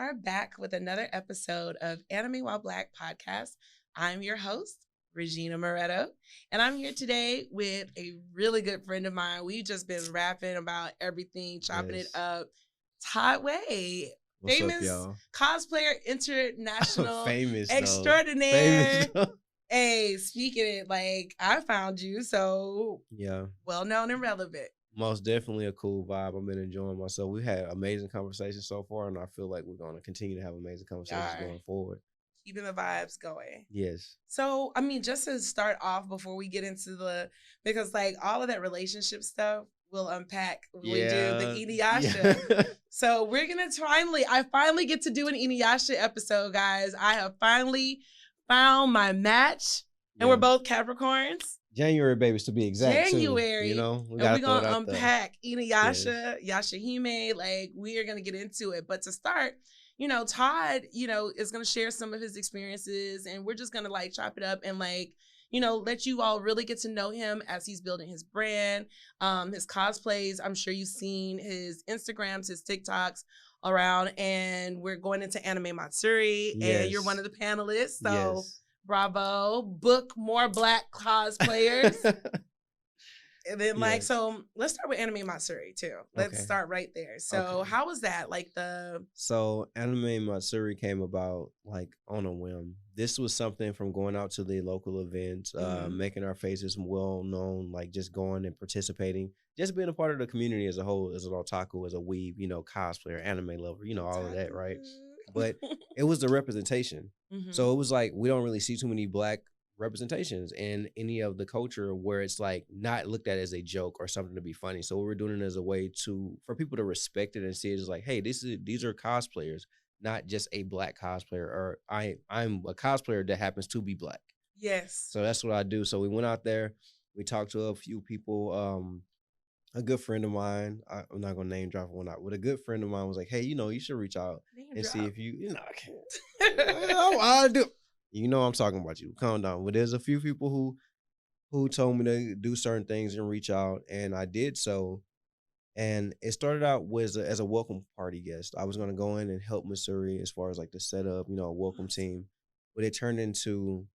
are back with another episode of Anime While Black podcast. I'm your host, Regina Moretto, and I'm here today with a really good friend of mine. We've just been rapping about everything, chopping it up. Todd Wayy, What's famous up, y'all? cosplayer, international famous extraordinaire. Famous Hey, speaking it, like I found you, so yeah, well known and relevant. most definitely a cool vibe. I've been enjoying myself. We had amazing conversations so far, and I feel like we're going to continue to have amazing conversations going forward. Keeping the vibes going. Yes. So, I mean, just to start off before we get into because like all of that relationship stuff we'll unpack when we do the Inuyasha. Yeah. So we're going to I finally get to do an Inuyasha episode, guys. I have finally found my match, and we're both Capricorns. January babies to be exact. January. Too, you know, we're going to unpack Inuyasha, Yashahime. Like, we are going to get into it. But to start, you know, Todd, you know, is going to share some of his experiences, and we're just going to like chop it up and like, you know, let you all really get to know him as he's building his brand, his cosplays. I'm sure you've seen his Instagrams, his TikToks around, and we're going into Anime Matsurui, and you're one of the panelists. So bravo, book more Black cosplayers. And then like, so let's start with Anime Matsurui too. Let's start right there. So how was that? Like So Anime Matsuri came about like on a whim. This was something from going out to the local events, making our faces well known, like just going and participating, just being a part of the community as a whole, as an otaku, as a weeb, you know, cosplayer, anime lover, you know, all of that, right? But it was the representation. So it was like, we don't really see too many Black representations in any of the culture where it's like not looked at as a joke or something to be funny. So we're doing it as a way for people to respect it and see it as like, hey, these are cosplayers, not just a Black cosplayer, or I'm a cosplayer that happens to be Black. Yes. So that's what I do. So we went out there, we talked to a few people. A good friend of mine, I'm not gonna name drop one out, but a good friend of mine was like, hey, you know, you should reach out see if you know, I can't. I do. You know I'm talking about you. Calm down. But there's a few people who told me to do certain things and reach out, and I did so. And it started out as a welcome party guest. I was gonna go in and help Matsurui as far as like the setup, you know, a welcome team. But it turned into,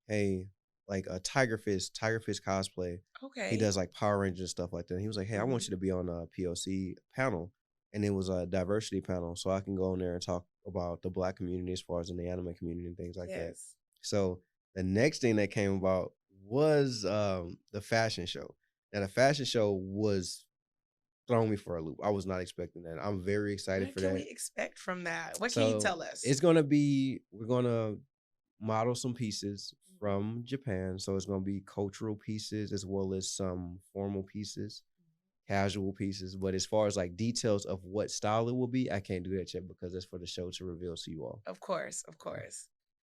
hey, like a Tiger Fist cosplay. Okay. He does like Power Rangers and stuff like that. And he was like, hey, I want you to be on a POC panel. And it was a diversity panel. So I can go in there and talk about the Black community as far as in the anime community and things like that. So the next thing that came about was the fashion show. Now the fashion show was throwing me for a loop. I was not expecting that. I'm very excited for that. What can we expect from that? What can you tell us? It's gonna be, we're gonna model some pieces from Japan. So it's going to be cultural pieces as well as some formal pieces, casual pieces. But as far as like details of what style it will be, I can't do that yet because that's for the show to reveal to you all. Of course.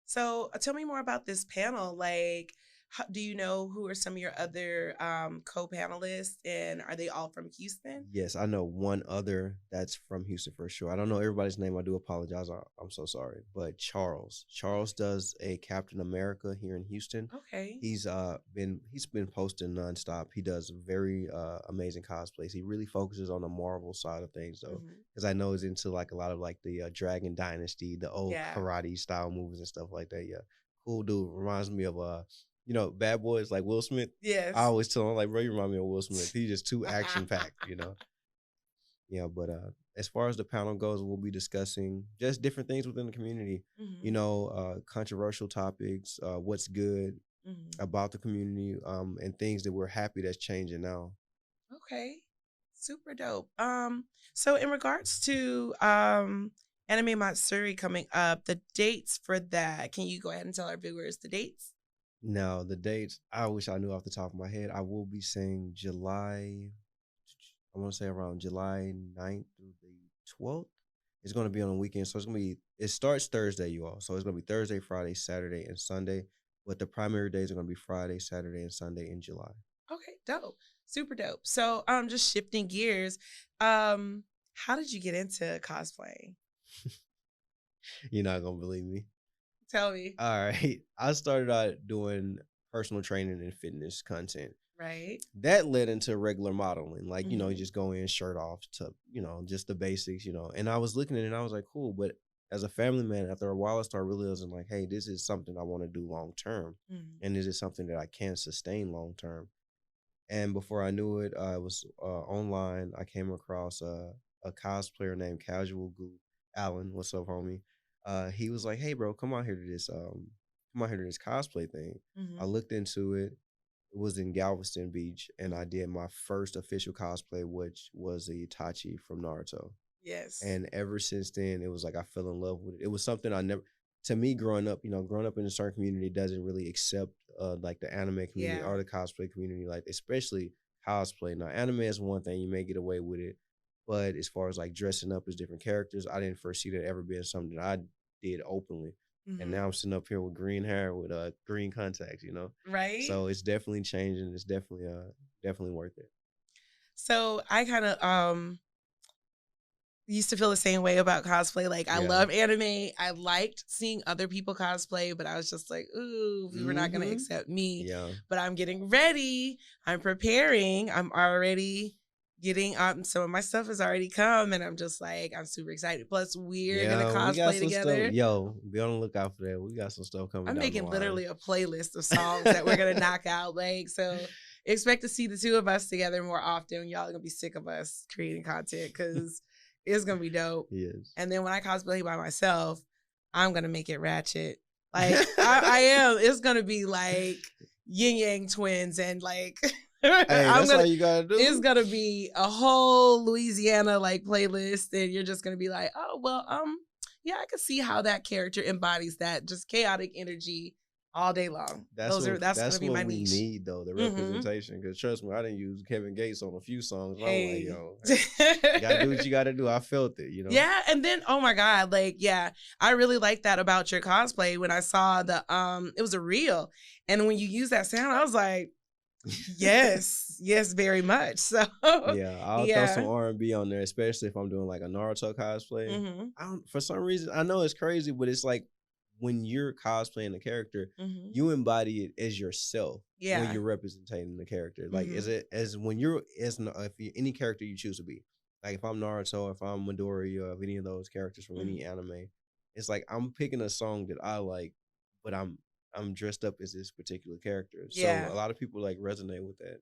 So tell me more about this panel. Like, do you know who are some of your other co-panelists, and are they all from Houston? Yes, I know one other that's from Houston for sure. I don't know everybody's name. I do apologize. I'm so sorry. But Charles does a Captain America here in Houston. Okay. He's been posting nonstop. He does very amazing cosplays. He really focuses on the Marvel side of things though, because I know he's into like a lot of like the Dragon Dynasty, the old karate style movies and stuff like that. Yeah, cool dude. Reminds me of you know, Bad Boys like Will Smith. Yes. I always tell him like, bro, you remind me of Will Smith. He's just too action packed, you know. Yeah, but as far as the panel goes, we'll be discussing just different things within the community. You know, controversial topics, what's good about the community, and things that we're happy that's changing now. Okay, super dope. So in regards to Anime Matsuri coming up, the dates for that, can you go ahead and tell our viewers the dates? No, the dates, I wish I knew off the top of my head. I will be saying July, I want to say around July 9th through the 12th. It's going to be on a weekend. So it starts Thursday, you all. So it's going to be Thursday, Friday, Saturday, and Sunday. But the primary days are going to be Friday, Saturday, and Sunday in July. Okay, dope. Super dope. So just shifting gears, how did you get into cosplaying? You're not going to believe me. Tell me. All right. I started out doing personal training and fitness content. Right. That led into regular modeling. Like, you know, you just go in shirt off to, you know, just the basics, you know. And I was looking at it and I was like, cool. But as a family man, after a while, I started realizing like, hey, this is something I want to do long term, and this is something that I can sustain long term. And before I knew it, I was online. I came across a cosplayer named Casual Goo Allen. What's up, homie? He was like, "Hey, bro, come out here to this cosplay thing." I looked into it. It was in Galveston Beach, and I did my first official cosplay, which was the Itachi from Naruto. Yes. And ever since then, it was like I fell in love with it. It was something I never. To me, growing up, growing up in a certain community doesn't really accept like the anime community or the cosplay community, like especially cosplay. Now, anime is one thing, you may get away with it, but as far as like dressing up as different characters, I didn't foresee that ever being something that I did openly. And now I'm sitting up here with green hair with green contacts, Right. So it's definitely changing. It's definitely worth it. So I kind of used to feel the same way about cosplay. Like, I love anime. I liked seeing other people cosplay, but I was just like, ooh, we were not going to accept me. Yeah. But I'm getting ready. I'm preparing. I'm already getting some of my stuff has already come, and I'm just like, I'm super excited. Plus, we're going to cosplay together. Yo, be on the lookout for that. We got some stuff coming. I'm making literally a playlist of songs that we're going to knock out. Like, so expect to see the two of us together more often. Y'all are going to be sick of us creating content because it's going to be dope. Yes. And then when I cosplay by myself, I'm going to make it ratchet. Like, I am. It's going to be like yin yang twins and like, hey, that's all you got to do. It's going to be a whole Louisiana like playlist. And you're just going to be like, oh, well, yeah, I can see how that character embodies that just chaotic energy all day long. That's going to be my niche. We need though, the representation. Because trust me, I didn't use Kevin Gates on a few songs. Hey. I'm like, yo, you gotta do what you gotta do. I felt it, Yeah, and then oh my God, like I really like that about your cosplay. When I saw the it was a reel, and when you use that sound, I was like, yes, very much. So yeah, I'll throw some R&B on there, especially if I'm doing like a Naruto cosplay. For some reason, I know it's crazy, but it's like, when you're cosplaying a character, you embody it as yourself when you're representing the character. Like, is it as when you're any character you choose to be. Like, if I'm Naruto, if I'm Midori, or if any of those characters from any anime, it's like I'm picking a song that I like, but I'm dressed up as this particular character. So a lot of people like resonate with that.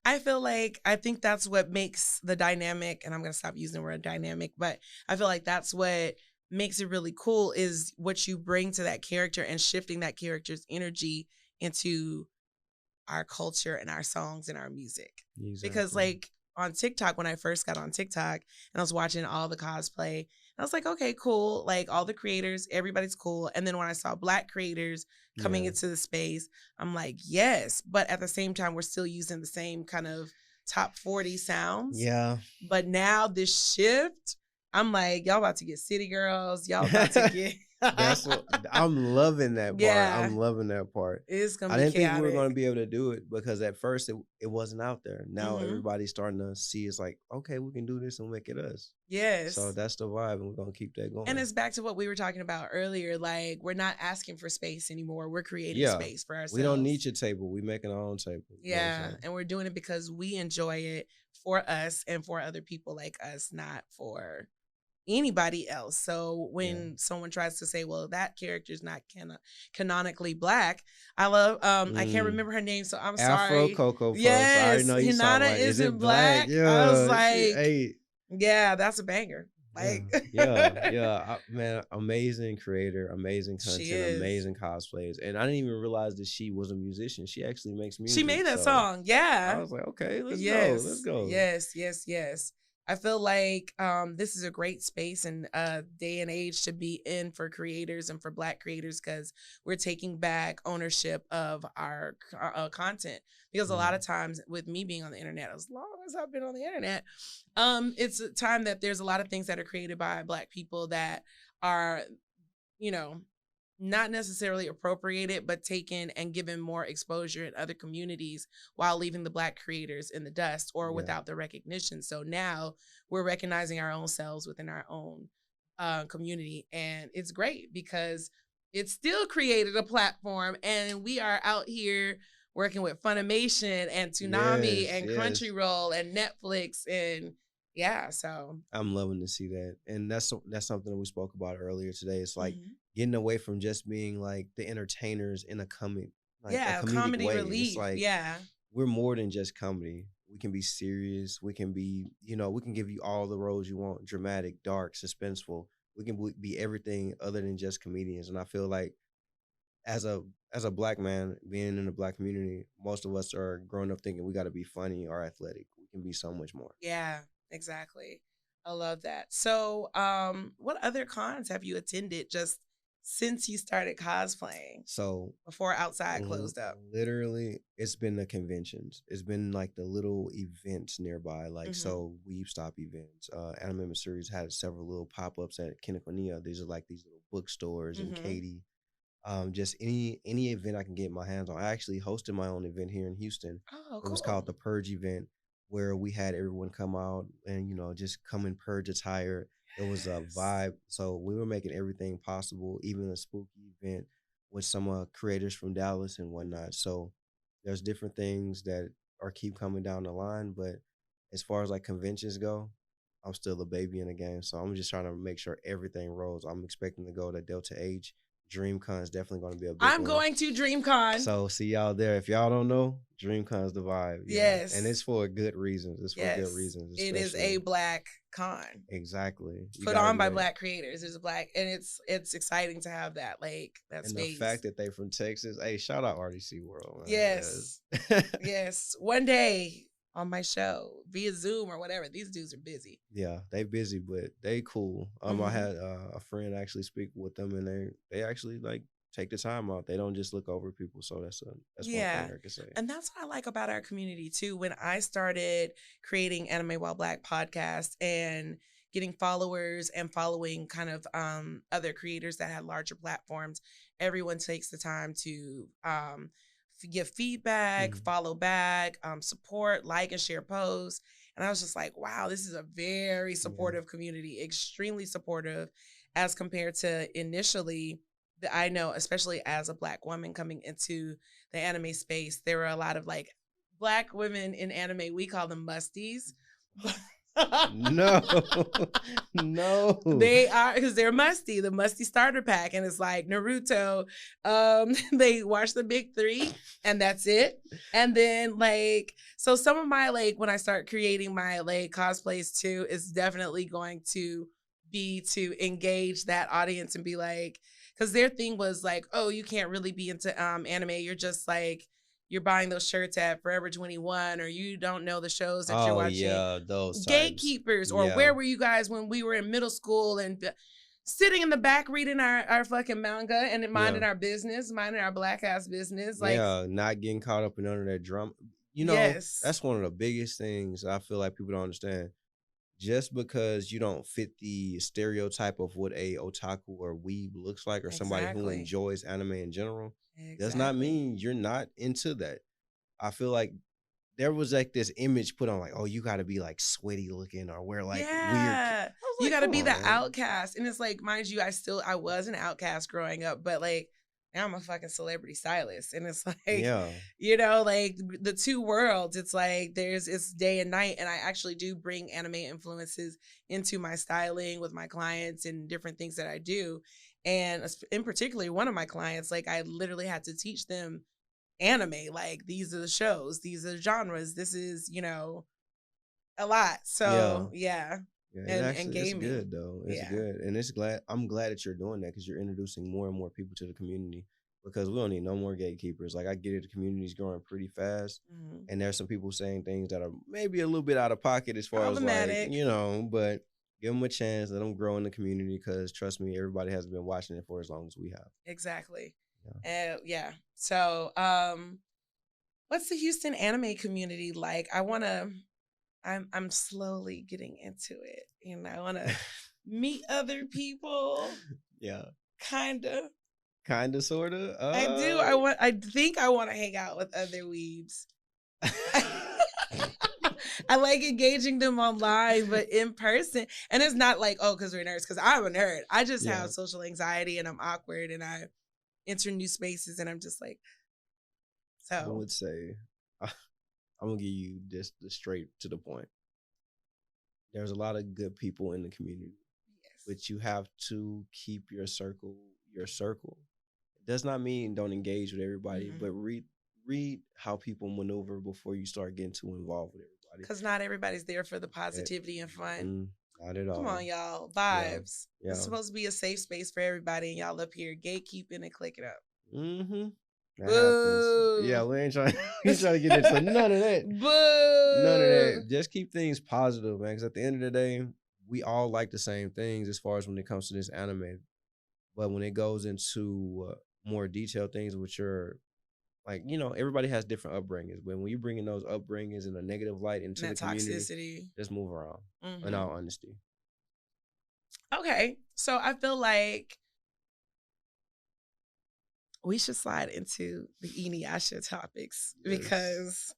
I think that's what makes the dynamic, and I'm gonna stop using the word dynamic, but I feel like that's what makes it really cool is what you bring to that character and shifting that character's energy into our culture and our songs and our music. Exactly. Because like on TikTok, when I first got on TikTok and I was watching all the cosplay, I was like, okay, cool. Like all the creators, everybody's cool. And then when I saw Black creators coming into the space, I'm like, yes. But at the same time, we're still using the same kind of top 40 sounds. Yeah. But now this shift, I'm like, y'all about to get city girls. Y'all about to get. That's what I'm loving that part. Yeah. I'm loving that part. It's gonna be I didn't chaotic. think we were going to be able to do it because at first it wasn't out there. Now everybody's starting to see it's like, okay, we can do this and make it us. Yes. So that's the vibe, and we're going to keep that going. And it's back to what we were talking about earlier. Like, we're not asking for space anymore. We're creating space for ourselves. We don't need your table. We're making our own table. Yeah. And we're doing it because we enjoy it for us and for other people like us, not for anybody else. So when someone tries to say, well, that character is not canonically Black, I love I can't remember her name, so I'm sorry. Afro Coco. Yes, I already know you Hinata like, isn't Black. Yeah, I was like, yeah, that's a banger. Like, man, amazing creator, amazing content, amazing cosplays, and I didn't even realize that she was a musician. She actually makes music. She made that song. Yeah, I was like, okay, let's go. Yes. I feel like this is a great space and day and age to be in for creators and for Black creators, because we're taking back ownership of our content. Because a lot of times with me being on the internet, as long as I've been on the internet, it's a time that there's a lot of things that are created by Black people that are, not necessarily appropriated, but taken and given more exposure in other communities while leaving the Black creators in the dust or without the recognition. So now we're recognizing our own selves within our own community. And it's great because it still created a platform, and we are out here working with Funimation and Toonami and Crunchyroll and Netflix, and Yeah, so I'm loving to see that. And that's something that we spoke about earlier today. It's like mhm. getting away from just being like the entertainers in a Yeah, comedic comedy way. It's relief. like Yeah. we're more than just comedy. We can be serious. We can be, we can give you all the roles you want, dramatic, dark, suspenseful. We can be everything other than just comedians. And I feel like as a black man being in the black community, most of us are growing up thinking we got to be funny or athletic. We can be so much more. Yeah, exactly. I love that. So, what other cons have you attended just since you started cosplaying So before outside closed up? literally, it's been the conventions. It's been like the little events nearby, like Hmm. so Weeb Stop events. Anime Series had several little pop ups at Kinokuniya. These are like these little bookstores in Hmm. Katy. Just any event I can get my hands on. I actually hosted my own event here in Houston. Oh, It was called cool. the Purge event, where we had everyone come out and just come in purge attire. It was a Yes. vibe. So we were making everything possible, even a spooky event with some creators from Dallas and whatnot. So there's different things that are keep coming down the line. But as far as like conventions go, I'm still a baby in the game. So I'm just trying to make sure everything rolls. I'm expecting to go to Delta H. DreamCon is definitely going to be a big I'm one. going to DreamCon. So see y'all there. If y'all don't know, DreamCon's the vibe. Yeah. And it's Yes. for good reasons. It's for good Yes. reasons, It is especially. a black con. Exactly. You Put gotta on be by there. black creators. There's a black, and it's exciting to have that that And the space. fact that they from Texas, hey, shout out RDC World, man. Yes. Yes. Yes. One day on my show via Zoom or whatever. These dudes are busy. Yeah, they busy, but they cool. I Hmm. had a friend actually speak with them, and they actually like take the time out. They don't just look over people. So that's one thing Yeah. I can say. And that's what I like about our community too. When I started creating Anime While Black podcast and getting followers and following kind of other creators that had larger platforms, everyone takes the time to give feedback, Mhm. follow back, support, like and share posts. And I was just like, wow, this is a very Yeah. supportive community, extremely supportive as compared to initially that I know, especially as a black woman coming into the anime space, there were a lot of like black women in anime. We call them musties. No, no. They are because they're musty, the musty starter pack, and it's like Naruto. They watch the big three, and that's it. And then so some of my when I start creating my cosplays too, is definitely going to be to engage that audience and be like, because their thing was like, oh, you can't really be into anime. You're just you're buying those shirts at Forever 21, or you don't know the shows that you're Oh watching. yeah, those types. Gatekeepers, or Yeah. where were you guys when we were in middle school and sitting in the back reading our fucking manga and minding Yeah. our business, minding our black ass business. Yeah, not getting caught up in none of that drama. Yes, That's one of the biggest things I feel like people don't understand. Just because you don't fit the stereotype of what a otaku or weeb looks like, or somebody who exactly. enjoys anime in general, does not Exactly. mean you're not into that. I feel like there was like this image put on, like, oh, you got to be like sweaty looking or wear like weird. Yeah. I was You like, got to come be on, the man. outcast. And it's like, mind you, I was an outcast growing up, but now I'm a fucking celebrity stylist. And it's like, Yeah, the two worlds, it's like it's day and night. And I actually do bring anime influences into my styling with my clients and different things that I do. And in particular, one of my clients, I literally had to teach them anime. Like, these are the shows, these are the genres, this is, a lot. yeah. So yeah. Yeah, and And actually, it's gaming. good though. It's Yeah. good, and I'm glad that you're doing that because you're introducing more and more people to the community. Because we don't need no more gatekeepers. Like I get it, the community's growing pretty fast, Mhm. and there's some people saying things that are maybe a little bit out of pocket as far as like Problematic. but give them a chance, let them grow in the community. Because trust me, everybody hasn't been watching it for as long as we have. Exactly. Yeah. Yeah. So what's the Houston anime community like? I'm slowly getting into it. I wanna meet other people. Yeah, Kinda. sorta. I do. I think I want to hang out with other weebs. I like engaging them online, but in person. And it's not like, oh, because we're nerds, because I'm a nerd. I just Yeah, have social anxiety and I'm awkward and I enter new spaces and I'm just like, I so. would say I'm gonna give you just the straight to the point. there's a lot of good people in the community, Yes. but you have to keep your circle your circle. It does not mean don't engage with everybody, but read how people maneuver before you start getting too involved with everybody. Because not everybody's there for the positivity and fun. Not at all. Come on, y'all. Vibes. Yeah. It's supposed to be a safe space for everybody, and y'all up here gatekeeping and clicking up. That happens. Yeah, we ain't trying to get into none of that. Boo. None of that. Just keep things positive, man. Because at the end of the day, we all like the same things as far as when it comes to this anime. But when it goes into more detailed things, which are like, everybody has different upbringings. But when you bring in those upbringings in a negative light into the community, toxicity, just move around. In all honesty. Okay, so I feel like we should slide into the Inuyasha topics because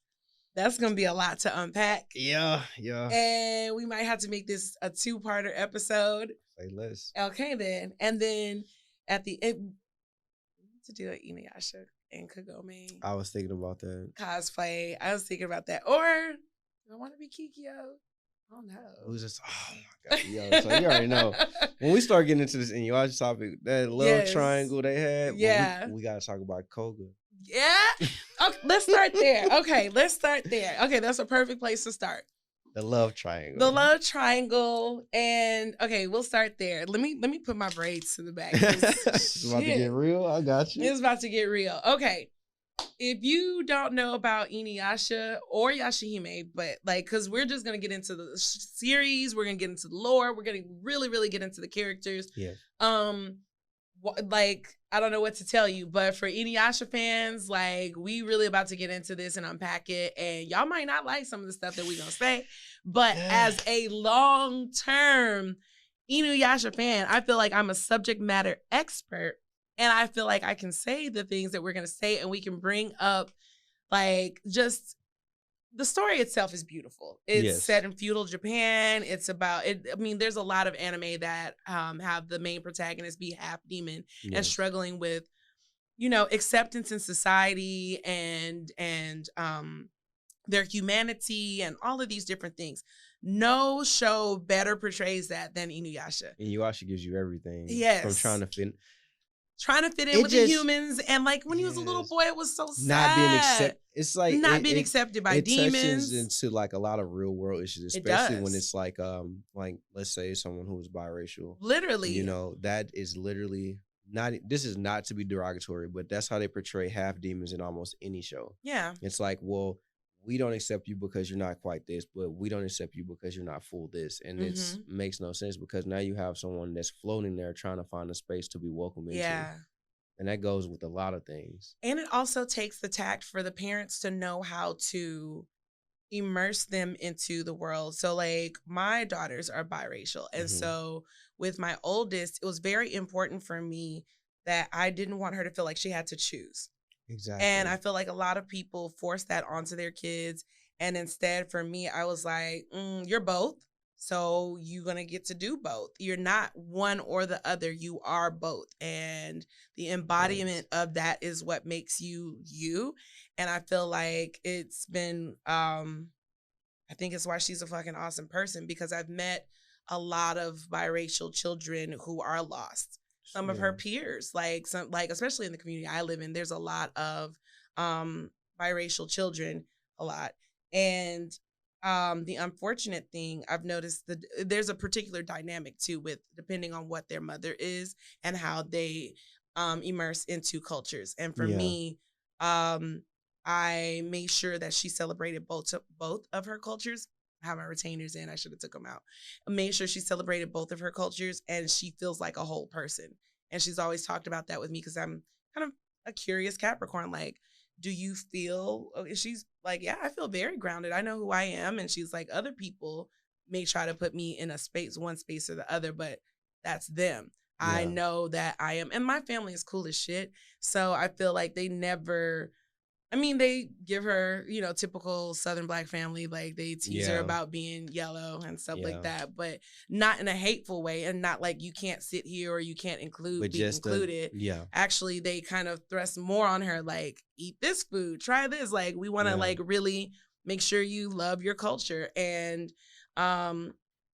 that's going to be a lot to unpack. Yeah. And we might have to make this a 2-parter episode. Say less. Okay, then. And then at the end, we need to do an Inuyasha and Kagome. I was thinking about that. Cosplay. I was thinking about that. Or I want to be Kikyo. Oh, no. It was just, oh, my God. Yo, so you already know. When we start getting into this Inuyasha topic, that love triangle they had, we got to talk about Koga. Yeah? Okay, let's start there. Okay, Okay, that's a perfect place to start. The love triangle. The love triangle. And, okay, we'll start there. Let me put my braids to the back. It's about to get real. I got you. It's about to get real. Okay. If you don't know about Inuyasha or Yashahime, but because we're just going to get into the series, we're going to get into the lore, we're going to really, really get into the characters. Yeah. I don't know what to tell you, but for Inuyasha fans, we really about to get into this and unpack it. And y'all might not like some of the stuff that we're going to say, but as a long-term Inuyasha fan, I feel like I'm a subject matter expert. And I feel like I can say the things that we're going to say, and we can bring up, just the story itself is beautiful. It's set in feudal Japan. It's about it. I mean, there's a lot of anime that have the main protagonist be half demon and struggling with, acceptance in society and their humanity and all of these different things. No show better portrays that than Inuyasha. Inuyasha gives you everything. Yes. From trying to fit in with the humans, and when he was a little boy, it was so sad. Not being accepted. It's not being accepted by demons. It touches into a lot of real world issues, especially when it's let's say someone who is biracial. Literally, that is literally not. This is not to be derogatory, but that's how they portray half demons in almost any show. Yeah, it's we don't accept you because you're not quite this, but we don't accept you because you're not full this. And it makes no sense because now you have someone that's floating there trying to find a space to be welcome into. Yeah. And that goes with a lot of things. And it also takes the tact for the parents to know how to immerse them into the world. So my daughters are biracial. And so with my oldest, it was very important for me that I didn't want her to feel like she had to choose. Exactly. And I feel like a lot of people force that onto their kids. And instead, for me, I was like, you're both. So you're going to get to do both. You're not one or the other. You are both. And the embodiment of that is what makes you you. And I feel like it's been, I think it's why she's a fucking awesome person, because I've met a lot of biracial children who are lost. Some of her peers, especially in the community I live in, there's a lot of biracial children, and the unfortunate thing I've noticed there's a particular dynamic too with depending on what their mother is and how they immerse into cultures. And for me, I made sure that she celebrated both of her cultures. I have my retainers in. I should have took them out. I made sure she celebrated both of her cultures, and she feels like a whole person. And she's always talked about that with me because I'm kind of a curious Capricorn. Do you feel? She's like, yeah, I feel very grounded. I know who I am. And she's like, other people may try to put me in one space or the other, but that's them. Yeah. I know that I am, and my family is cool as shit. So I feel like they never. They give her, typical Southern Black family, they tease her about being yellow and stuff like that, but not in a hateful way, and not you can't sit here or you can't be included. Actually, they kind of thrust more on her, eat this food, try this. We want to really make sure you love your culture. And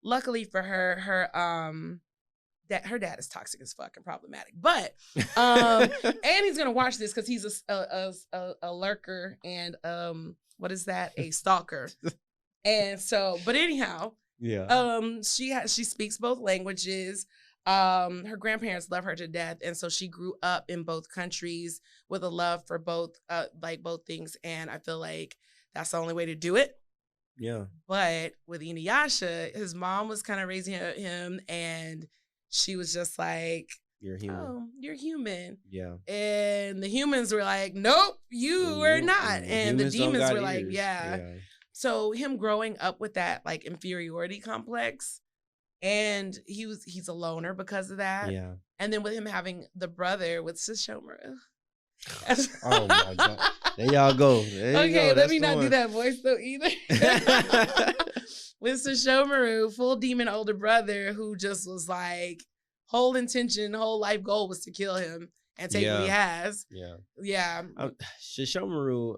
luckily for her, that her dad is toxic as fuck and problematic. But and he's gonna watch this because he's a lurker and what is that? A stalker. And so, but anyhow, she speaks both languages. Her grandparents love her to death, and so she grew up in both countries with a love for both things. And I feel like that's the only way to do it. Yeah. But with Inuyasha, his mom was kind of raising him, and she was just like, "You're human. Oh, you're human." Yeah. And the humans were like, "Nope, you are not." And the demons were like, yeah. So him growing up with that like inferiority complex, and he's a loner because of that. Yeah. And then with him having the brother with Sesshomaru. Oh my God. There y'all go. Let me not do that voice though either. With Sesshomaru, full demon older brother who just was like, whole life goal was to kill him and take what he has. Yeah. Yeah. Sesshomaru,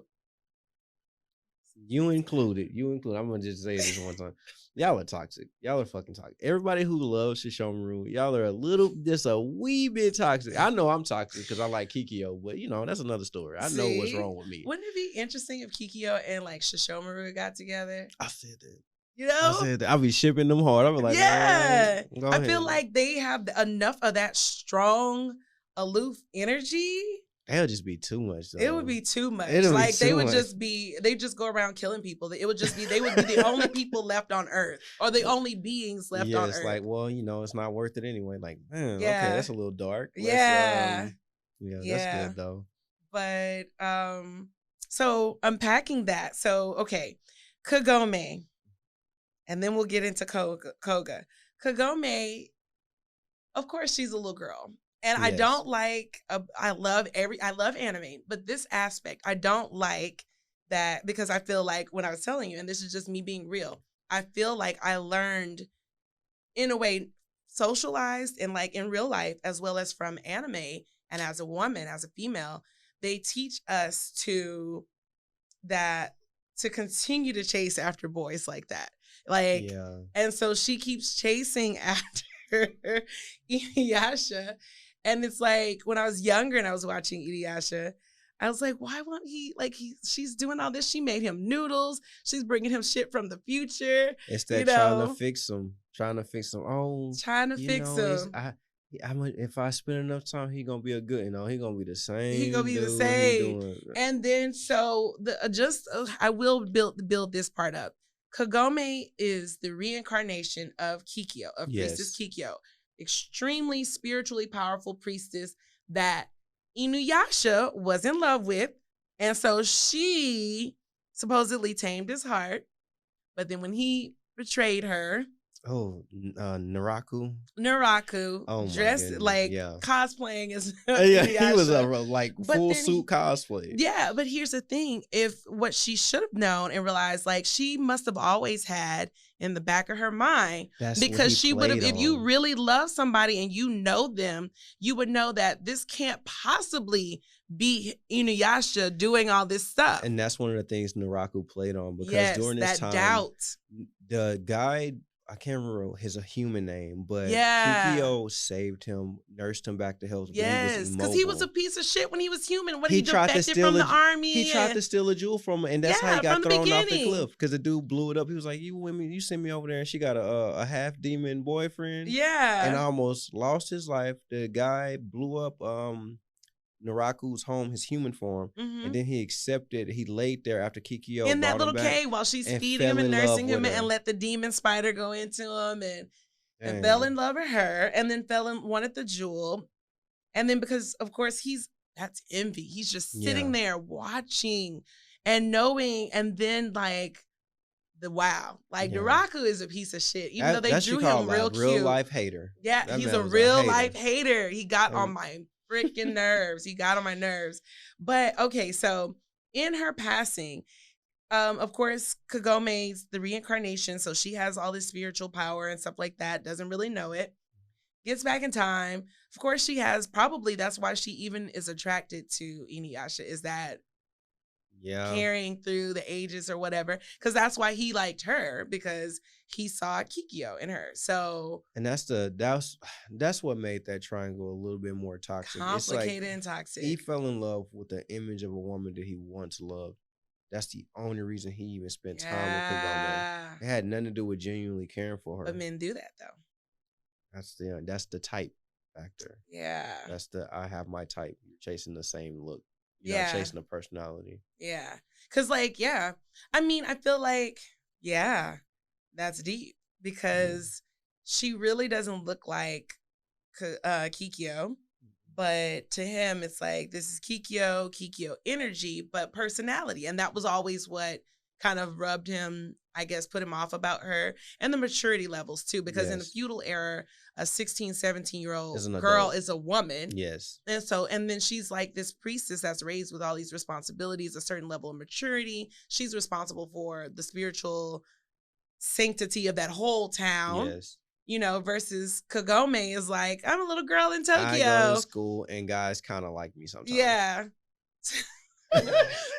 you included. I'm gonna just say this one time. Y'all are toxic. Y'all are fucking toxic. Everybody who loves Sesshomaru, y'all are just a wee bit toxic. I know I'm toxic because I like Kikyo, but that's another story. I know what's wrong with me. Wouldn't it be interesting if Kikyo and like Sesshomaru got together? I said that. I said that. I'll be shipping them hard. I'll be like, yeah. I feel like they have enough of that strong, aloof energy. It'll just be too much. Though. It would be too much. They just go around killing people. They would be the only people left on Earth, or the only beings left on Earth. It's like, well, it's not worth it anyway. Like, okay, that's a little dark. That's good though. But so unpacking that. So okay, Kagome, and then we'll get into Koga. Kagome, of course, she's a little girl. And I don't like, I love anime, but this aspect, I don't like that because I feel like when I was telling you, and this is just me being real, I feel like I learned in a way, socialized and like in real life, as well as from anime. And as a woman, as a female, they teach us to continue to chase after boys like that. Like, and so she keeps chasing after Inuyasha. And it's like when I was younger and I was watching Inuyasha, I was like, why won't he? Like, she's doing all this. She made him noodles. She's bringing him shit from the future. It's that trying to fix him. Oh, trying to fix him. If I spend enough time, he gonna be a good. He gonna be the same. He gonna be the same. And then so I will build this part up. Kagome is the reincarnation of Kikyo, of Priestess Kikyo. Extremely spiritually powerful priestess that Inuyasha was in love with. And so she supposedly tamed his heart. But then when he betrayed her. Oh, Naraku. Oh, dressed like cosplaying as he was a full suit cosplay. Yeah, but here's the thing. If what she should have known and realized, like, she must have always had in the back of her mind, because she would have, if you really love somebody and you know them, you would know that this can't possibly be Inuyasha doing all this stuff. And that's one of the things Naraku played on, because during this time, doubt. The guy, I can't remember his human name, but Kikyo saved him, nursed him back to health. Yes, because he was a piece of shit when he was human. When he defected from the army, he tried to steal a jewel from her, and that's how he got thrown off the cliff. Because the dude blew it up. He was like, "You sent me over there," and she got a half demon boyfriend. Yeah, and almost lost his life. The guy blew up Naraku's home, his human form, and then he laid there after Kikyo in that little cave while she's feeding him and nursing him, and let the demon spider go into him, and fell in love with her, and then wanted the jewel, and then because of course that's envy. He's just sitting there watching and knowing, and then like Naraku is a piece of shit. Even though they drew him real cute, real life hater. Yeah, he's a real life hater. He got on my freaking nerves. He got on my nerves. But okay, so in her passing, of course, Kagome's the reincarnation, so she has all this spiritual power and stuff like that, doesn't really know it. Gets back in time. Of course, she has, probably that's why she even is attracted to Inuyasha, is that carrying through the ages or whatever. Because that's why he liked her, because he saw Kikyo in her. So, and that's what made that triangle a little bit more toxic. Complicated and toxic. He fell in love with the image of a woman that he once loved. That's the only reason he even spent time with Kagome. It had nothing to do with genuinely caring for her. But men do that though. That's the type factor. Yeah. That's I have my type. You're chasing the same look. You're not chasing a personality. Yeah. Cause like, I mean, I feel like, that's deep, because she really doesn't look like Kikyo. But to him, it's like, this is Kikyo energy, but personality. And that was always what kind of rubbed him, I guess, put him off about her. And the maturity levels, too. Because in the feudal era, a 16, 17-year-old girl is a woman. Yes. And then she's like this priestess that's raised with all these responsibilities, a certain level of maturity. She's responsible for the spiritual sanctity of that whole town. Yes. You know, versus Kagome is like, I'm a little girl in Tokyo. I go to school and guys kind of like me sometimes. Yeah.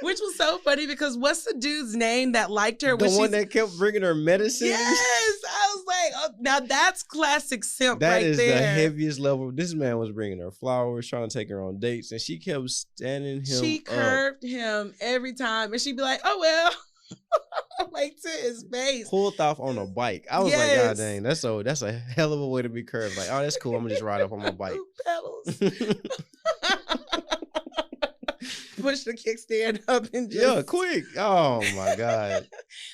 Which was so funny, because what's the dude's name that liked her? The one that kept bringing her medicine? Yes. I was like, oh, now that's classic simp that right is there. The heaviest level. This man was bringing her flowers, trying to take her on dates, and she kept standing him She curved him every time. And she'd be like, oh, well. Like, to his face. Pulled off on a bike. I was like, God dang, that's a hell of a way to be curved. Like, oh, that's cool. I'm gonna just ride up on my bike. Pedals. Push the kickstand up and just quick. Oh my God.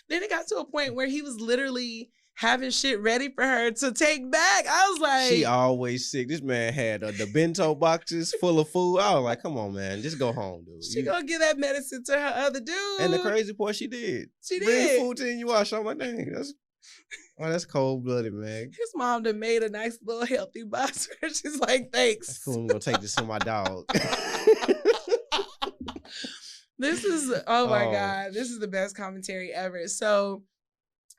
Then it got to a point where he was literally having shit ready for her to take back. I was like, she always sick. This man had the bento boxes full of food. I was like, come on, man, just go home, dude. She gonna give that medicine to her other dude. And the crazy part, she did. Bring food to Inuyasha. I'm like, dang, that's cold blooded, man. His mom done made a nice little healthy box for her. She's like, thanks. That's cool. I'm gonna take this to my dog. This is my God, this is the best commentary ever. So,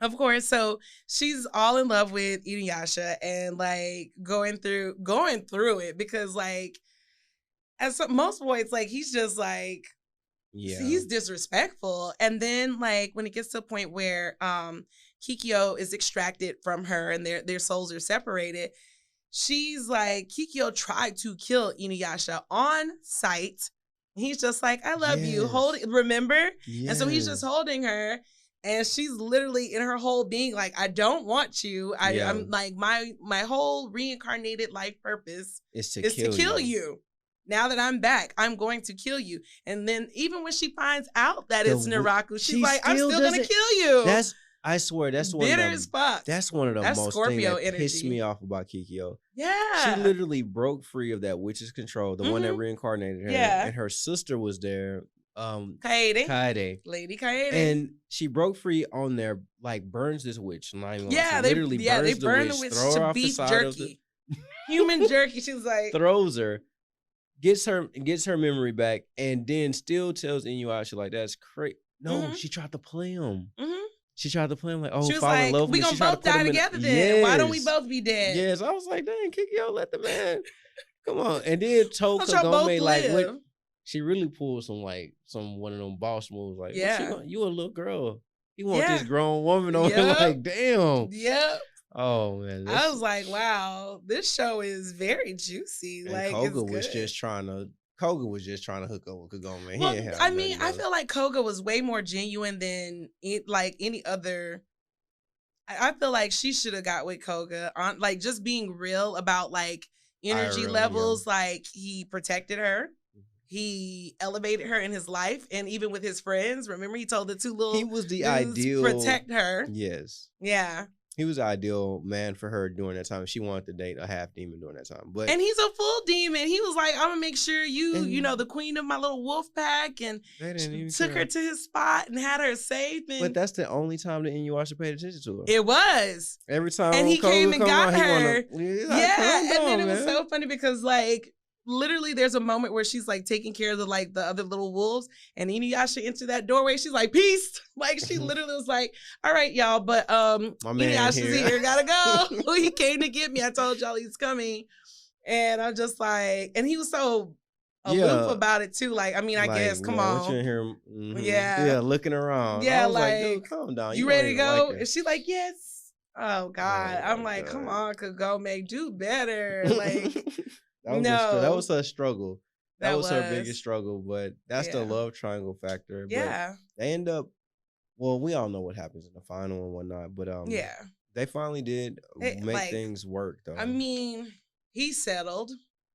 of course, so she's all in love with Inuyasha and like going through it, because like, as most boys, like, he's just like, he's disrespectful. And then like when it gets to a point where Kikyo is extracted from her and their souls are separated, she's like, Kikyo tried to kill Inuyasha on sight. He's just like, I love you. Remember? Yes. And so he's just holding her. And she's literally in her whole being like, I don't want you. I'm like, my whole reincarnated life purpose is to kill you. Now that I'm back, I'm going to kill you. And then even when she finds out that it's Naraku, she's like, I'm still going to kill you. I swear, that's one bitter of them, as fuck. That's one of the most Scorpio things that energy. pissed me off about Kikyo. Yeah. She literally broke free of that witch's control, the one that reincarnated her. Yeah. And her sister was there. Kaede. Lady Kaede. And she broke free on there, like, burns this witch. Yeah, they burn the witch to beef jerky. Human jerky. She was like, throws her, gets her memory back, and then still tells Inuyasha, like, that's crazy. No, she tried to play him. She tried to play him like, oh, fall in love with me. We gonna both die together then. Why don't we both be dead? Yes, I was like, dang, Kikyo, let the man. Come on. And then told Kagome, like, she really pulled one of them boss moves. Like, you a little girl. You want this grown woman on her? Like, damn. Yep. Oh, man. I was like, wow, this show is very juicy. And like, Koga was just trying to hook up with Kagome. Well, I mean, I feel like Koga was way more genuine than any other. I feel like she should have got with Koga on, like, just being real about like energy levels. Like, he protected her. He elevated her in his life, and even with his friends. Remember, he told the two little he was the ideal protect her. Yes. Yeah. He was the ideal man for her during that time. She wanted to date a half demon during that time. And he's a full demon. He was like, I'm gonna make sure you know, the queen of my little wolf pack, and took her to his spot and had her safe. But that's the only time that Inuyasha paid attention to her. It was. Every time. And he came and got her. And then it was so funny because like, literally, there's a moment where she's like taking care of the other little wolves, and Inuyasha entered that doorway. She's like, "Peace!" Like, she literally was like, "All right, y'all, but Inuyasha's here. Gotta go. He came to get me. I told y'all he's coming." And I'm just like, and he was so aloof about it too. Like, I mean, I like, guess, come man, what you on. in here? Mhm. Yeah. Looking around. Yeah, I was like, like, dude, calm down. you don't ready to even go? like her. And she like, yes. Oh God. Oh I'm my like, come God. on, Kagome, do better. Like, that no. was her struggle. That was her biggest struggle, but that's the Yeah. love triangle factor. Yeah. But they end up, well, we all know what happens in the final and whatnot, but Yeah. they finally did make like, things work though. I mean, he settled.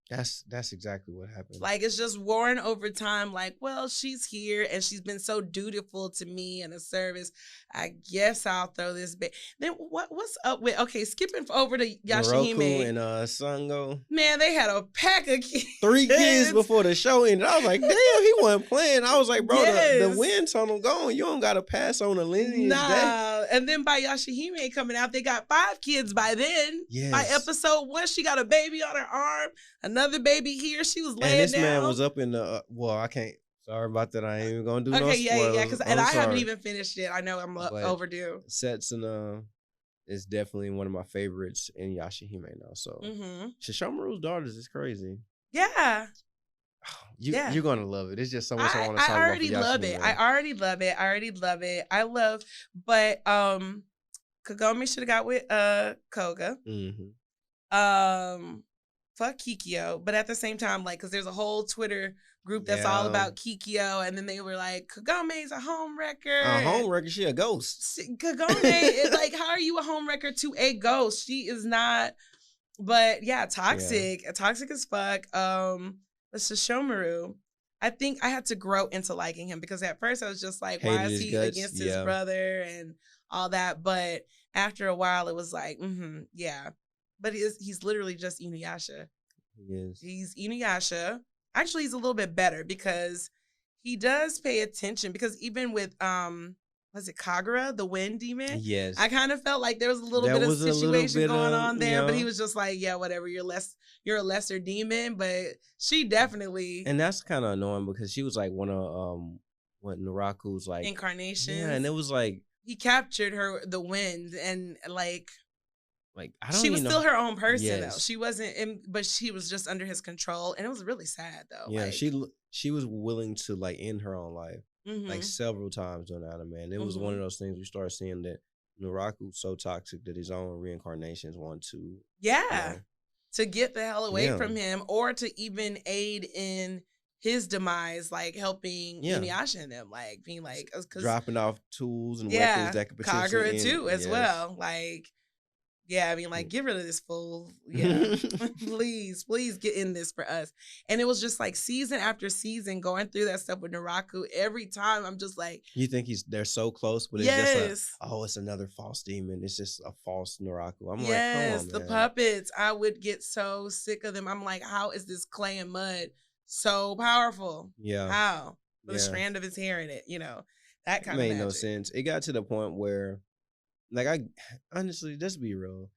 That's exactly what happened. Like, it's just warring over time. Like, well, she's here and she's been so dutiful to me and a service. I guess I'll throw this back. Then what's up with, okay, skipping over to Yashahime. Naruto and Sango. Man, they had a pack of kids. 3 kids before the show ended. I was like, damn, he wasn't playing. I was like, bro, Yes. the wind tunnel gone. You don't got to pass on a lineage day. And then by Yashahime coming out, they got 5 kids by then. Yes. By episode 1, she got a baby on her arm, another baby here. She was laying And this down. man was up in the, well, I can't. Sorry about that. I ain't even going to do no spoilers. Yeah. And I haven't even finished it. I know I'm overdue. Setsuna is definitely one of my favorites in Yashahime now. So Shishomaru's daughters is crazy. Yeah. You're going to love it. It's just so much I want to talk about. I already love it. I love, but Kagome should have got with Koga. Fuck Kikyo, but at the same time, like, because there's a whole Twitter group that's all about Kikyo, and then they were like, Kagome's a homewrecker. A homewrecker? She a ghost. Kagome is like, how are you a homewrecker to a ghost? She is not. But yeah, toxic, toxic as fuck. Let's just Shomaru. I think I had to grow into liking him because at first I was just like, why is he against his brother and all that? But after a while, it was like, yeah. But he's literally just Inuyasha. He is. He's Inuyasha. Actually, he's a little bit better because he does pay attention. Because even with was it Kagura, the wind demon? Yes. I kind of felt like there was a little bit of situation going on there, but he was just like, yeah, whatever. You're a lesser demon, but she definitely. And that's kind of annoying because she was like one of what Naraku's like incarnations. Yeah, and it was like he captured her, the wind, and like I don't. She was still her own person though. Yes. She wasn't, but she was just under his control, and it was really sad though. Yeah, like, she was willing to like end her own life like several times on anime. And it was one of those things we started seeing that Naraku's so toxic that his own reincarnations want to to get the hell away from him, or to even aid in his demise, like helping Inuyasha and them, like being like dropping off tools and weapons that could potentially Kagura too as well, like. Yeah, I mean, like, get rid of this fool. Yeah, please get in this for us. And it was just like season after season going through that stuff with Naraku. Every time I'm just like, you think they're so close, but it's just like, oh, it's another false demon. It's just a false Naraku. I'm like, come on, the puppets. I would get so sick of them. I'm like, how is this clay and mud so powerful? Yeah, how? With a strand of his hair in it, that kind of made magic. No sense. It got to the point where. Like, I honestly, let's be real.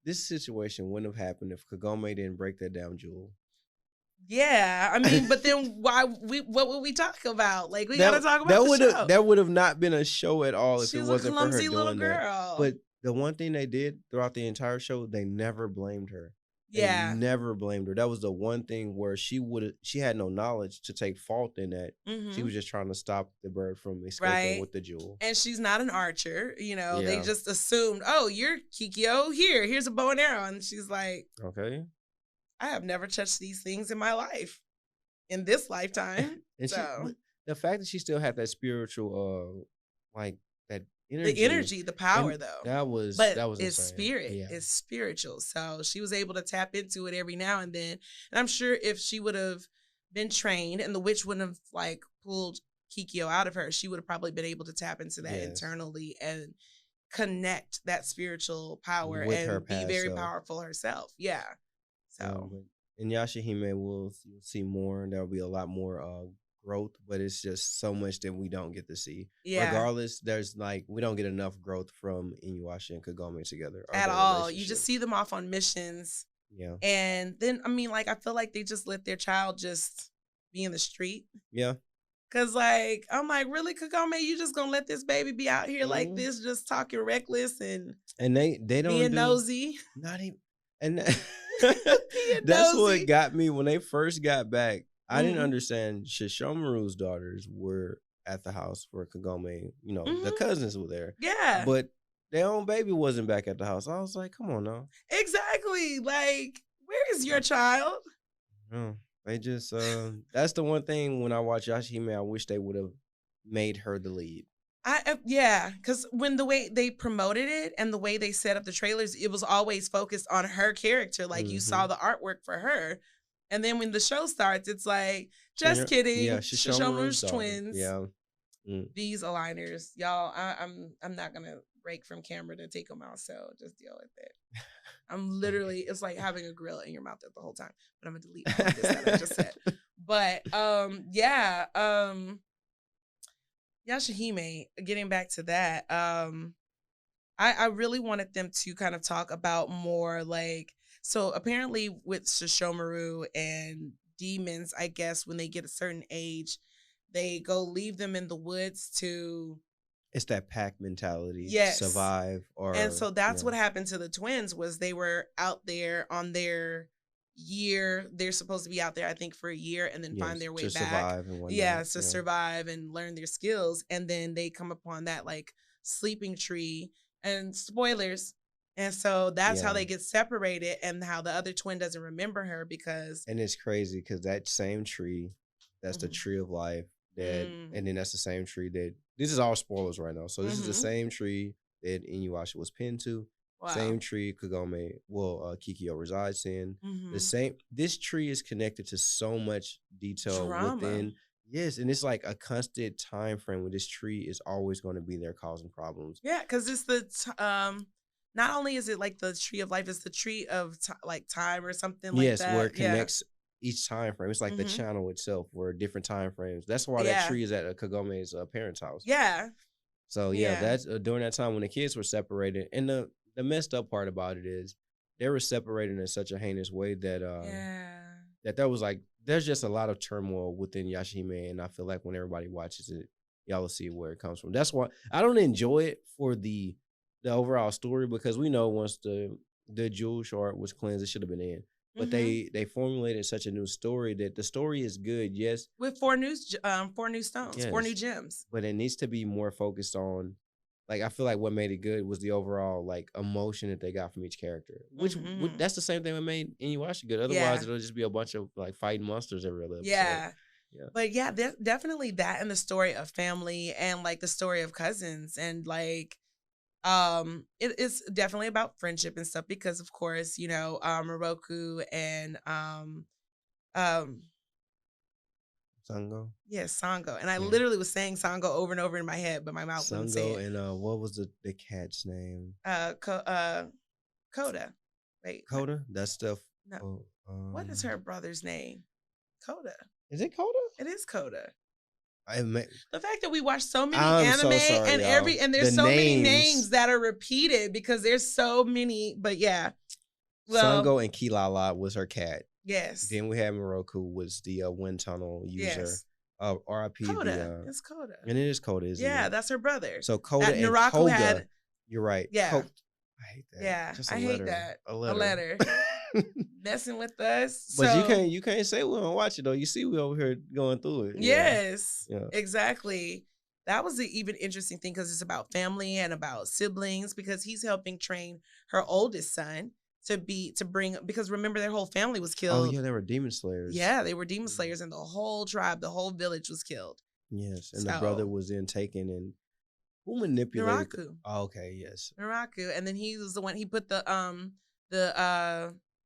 This situation wouldn't have happened if Kagome didn't break that down jewel. Yeah, I mean, but then what would we talk about? Like, we gotta talk about the show. That would have not been a show at all if it wasn't for her doing that. She's a clumsy little girl. But the one thing they did throughout the entire show, they never blamed her. They never blamed her. That was the one thing where she had no knowledge to take fault in that. She was just trying to stop the bird from escaping with the jewel. And she's not an archer. They just assumed, oh, you're Kikyo. Here's a bow and arrow. And she's like, okay. I have never touched these things in my life, in this lifetime. And so the fact that she still had that spiritual, like that energy. The energy, the power, though. That was it's insane. Spirit. Yeah. It's spiritual. So she was able to tap into it every now and then. And I'm sure if she would have been trained and the witch wouldn't have like pulled Kikyo out of her, she would have probably been able to tap into that internally and connect that spiritual power with and be very powerful herself. Yeah. So in Yashahime, we'll see more. There'll be a lot more growth, but it's just so much that we don't get to see. Regardless, there's like we don't get enough growth from Inuyasha and Kagome together at all. You just see them off on missions. Yeah. And then I mean, like, I feel like they just let their child just be in the street. Yeah. Cause like I'm like, really, Kagome, you just gonna let this baby be out here like this, just talking reckless and they don't being nosy. Not even and that's what got me when they first got back. I didn't understand Shishomaru's daughters were at the house for Kagome. You know, the cousins were there. Yeah. But their own baby wasn't back at the house. I was like, come on now. Exactly. Like, where is your child? No, they just that's the one thing when I watch Yashahime, I wish they would have made her the lead. Because when the way they promoted it and the way they set up the trailers, it was always focused on her character. Like you saw the artwork for her. And then when the show starts, it's like, just kidding. Yeah, Shishomaru's twins. Yeah. These aligners. Y'all, I'm not gonna rake from camera to take them out, so just deal with it. I'm literally, it's like having a grill in your mouth the whole time. But I'm gonna delete all of this that I just said. But Yashahime, getting back to that, I really wanted them to kind of talk about more like, so apparently with Shishomaru and demons, I guess when they get a certain age, they go leave them in the woods to... It's that pack mentality. Yes. Survive. And so that's what happened to the twins, was they were out there on their year. They're supposed to be out there, I think, for a year and then find their way back. Survive and whatnot. Survive and learn their skills. And then they come upon that like sleeping tree and spoilers. And so that's how they get separated, and how the other twin doesn't remember her because... And it's crazy because that same tree, that's the tree of life that, and then that's the same tree that, this is all spoilers right now. So this is the same tree that Inuyasha was pinned to. Wow. Same tree Kagome, Kikyo resides in. The same, this tree is connected to so much detail within. Yes, and it's like a constant time frame where this tree is always going to be there causing problems. Yeah, because it's the not only is it like the tree of life, it's the tree of like time or something like that. Yes, where it connects each time frame. It's like the channel itself, where different time frames. That's why that tree is at Kagome's parents' house. Yeah. So that's during that time when the kids were separated. And the messed up part about it is they were separated in such a heinous way that that there was like, there's just a lot of turmoil within Yashahime, and I feel like when everybody watches it, y'all will see where it comes from. That's why I don't enjoy it for the overall story, because we know once the jewel shard was cleansed, it should have been in. But they formulated such a new story that the story is good, yes. With 4 new stones, 4 new gems. But it needs to be more focused on, like, I feel like what made it good was the overall like emotion that they got from each character. Which that's the same thing that made Inuyasha good. Otherwise, it'll just be a bunch of like fighting monsters every other episode. Yeah. But definitely that, and the story of family and like the story of cousins, and like it is definitely about friendship and stuff, because of course, you know, Moroku and Sango. Yes, Sango. And I literally was saying Sango over and over in my head, but my mouth wouldn't say it. Sango and what was the cat's name? Coda. Wait. Coda? That's stuff. No. What is her brother's name? Coda. Is it Coda? It is Coda. The fact that we watch so many anime and there's so many names that are repeated because there's so many, but yeah. Well, Sango and Kilala was her cat. Yes. Then we had Moroku was the wind tunnel user. Yes. R.I.P. Coda. It's Coda. And it is Coda, isn't it? Yeah, that's her brother. So Coda and Koga. You're right. Yeah. I hate that. Yeah. Just I hate that. A letter. Messing with us. But you can't say we don't watch it though. You see we over here going through it. Yes. Yeah. Exactly. That was the even interesting thing, because it's about family and about siblings, because he's helping train her oldest son because remember their whole family was killed. Oh yeah, they were demon slayers. Yeah, they were demon slayers, and the whole tribe, the whole village was killed. Yes, and the brother was then taken, and who manipulated? Naraku. Oh, okay, yes. Naraku, and then he was the one, he put the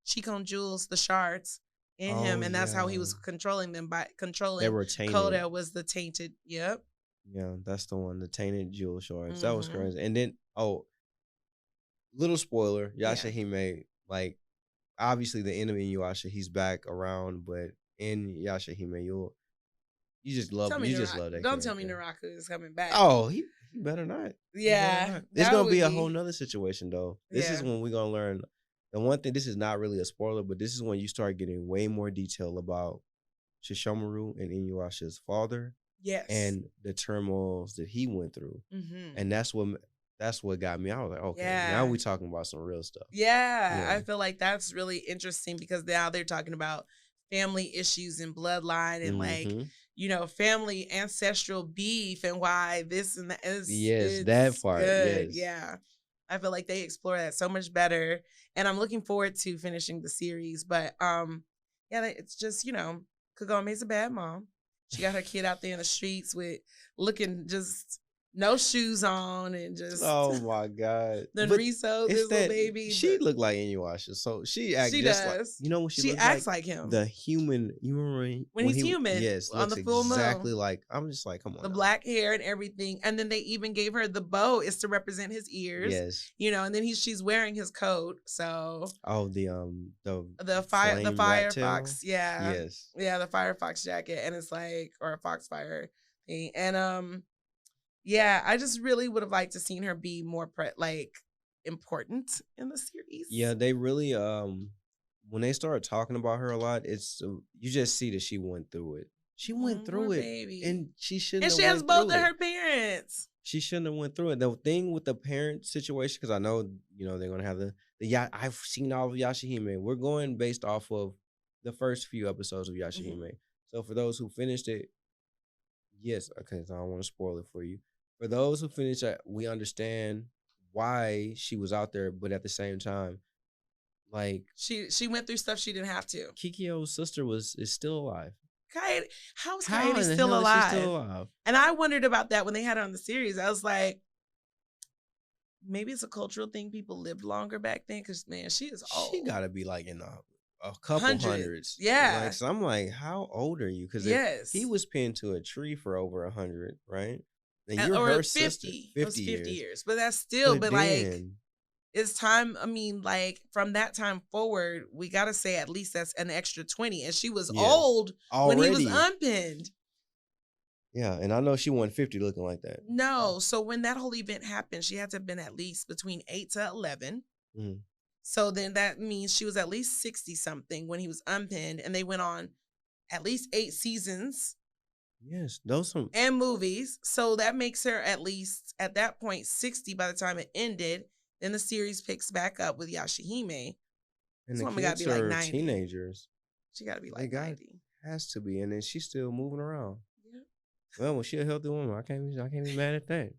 Chikon jewels, the shards in him, and that's how he was controlling them, by controlling. They were tainted. Koda was the tainted. Yep. Yeah, that's the one, the tainted jewel shards. That was crazy. And then little spoiler, Yashahime, like, obviously the end of Inuyasha, he's back around, but in Yashahime, you just love that character. Don't tell me Naraku is coming back. Oh, he better not. Yeah. It's going to be a whole nother situation, though. This is when we're going to learn. The one thing, this is not really a spoiler, but this is when you start getting way more detail about Shishomaru and Inuyasha's father. Yes. And the turmoils that he went through. And that's what got me. I was like, okay, now we're talking about some real stuff. Yeah, I feel like that's really interesting, because now they're talking about family issues and bloodline and like, Mm-hmm. you know, family ancestral beef and why this and that is Yes, it's that part. good. Yes. Yeah. I feel like they explore that so much better. And I'm looking forward to finishing the series. But yeah, it's just, you know, Kagome's a bad mom. She got her kid out there in the streets with looking just no shoes on and just Oh my God! then But Riso, it's this little that baby. she looked like Inuyasha, so she act She just like does. what she looks acts like like him. the human. You remember When he's he human yes on looks the full exactly moon. like. I'm just like, come on, The now. black hair and everything. And then they even gave her the bow is to represent his ears. Yes. You know, and then she's wearing his coat. So the Firefox, yeah. Yes. Yeah, the Firefox jacket. And it's like, or a Foxfire thing. And yeah, I just really would have liked to seen her be more important in the series. Yeah, they really when they started talking about her a lot, it's you just see that she went through it. She went through it, baby. and she shouldn't. And she has both of her parents. She shouldn't have went through it. The thing with the parent situation, because I know they're gonna have the I've seen all of Yashahime. We're going based off of the first few episodes of Yashahime. Mm-hmm. So for those who finished it, yes, okay. So I don't want to spoil it for you. For those who finished it, we understand why she was out there, but at the same time, like she went through stuff she didn't have to. Kikyo's sister is still alive. How's Kaede still alive? She's still alive? And I wondered about that when they had her on the series. I was like, maybe it's a cultural thing. People lived longer back then because, man, she is old. She got to be like in a couple hundreds. Yeah. Like, so I'm like, how old are you? Because he was pinned to a tree for over 100, right? And you're her 50. sister. 50 years. But that's still, but like, it's time. I mean, like from that time forward, we got to say at least that's an extra 20. And she was old already when he was unpinned. Yeah, and I know she wasn't 50 looking like that. No, so when that whole event happened, she had to have been at least between 8 to 11. Mm-hmm. So then that means she was at least 60-something when he was unpinned, and they went on at least 8 seasons. Yes, those some and movies. So that makes her at least at that point 60 by the time it ended. Then the series picks back up with Yashahime. And the kids be like 90. Teenagers. She got to be like 90. Has to be, and then she's still moving around. Well, she's a healthy woman. I can't be mad at that.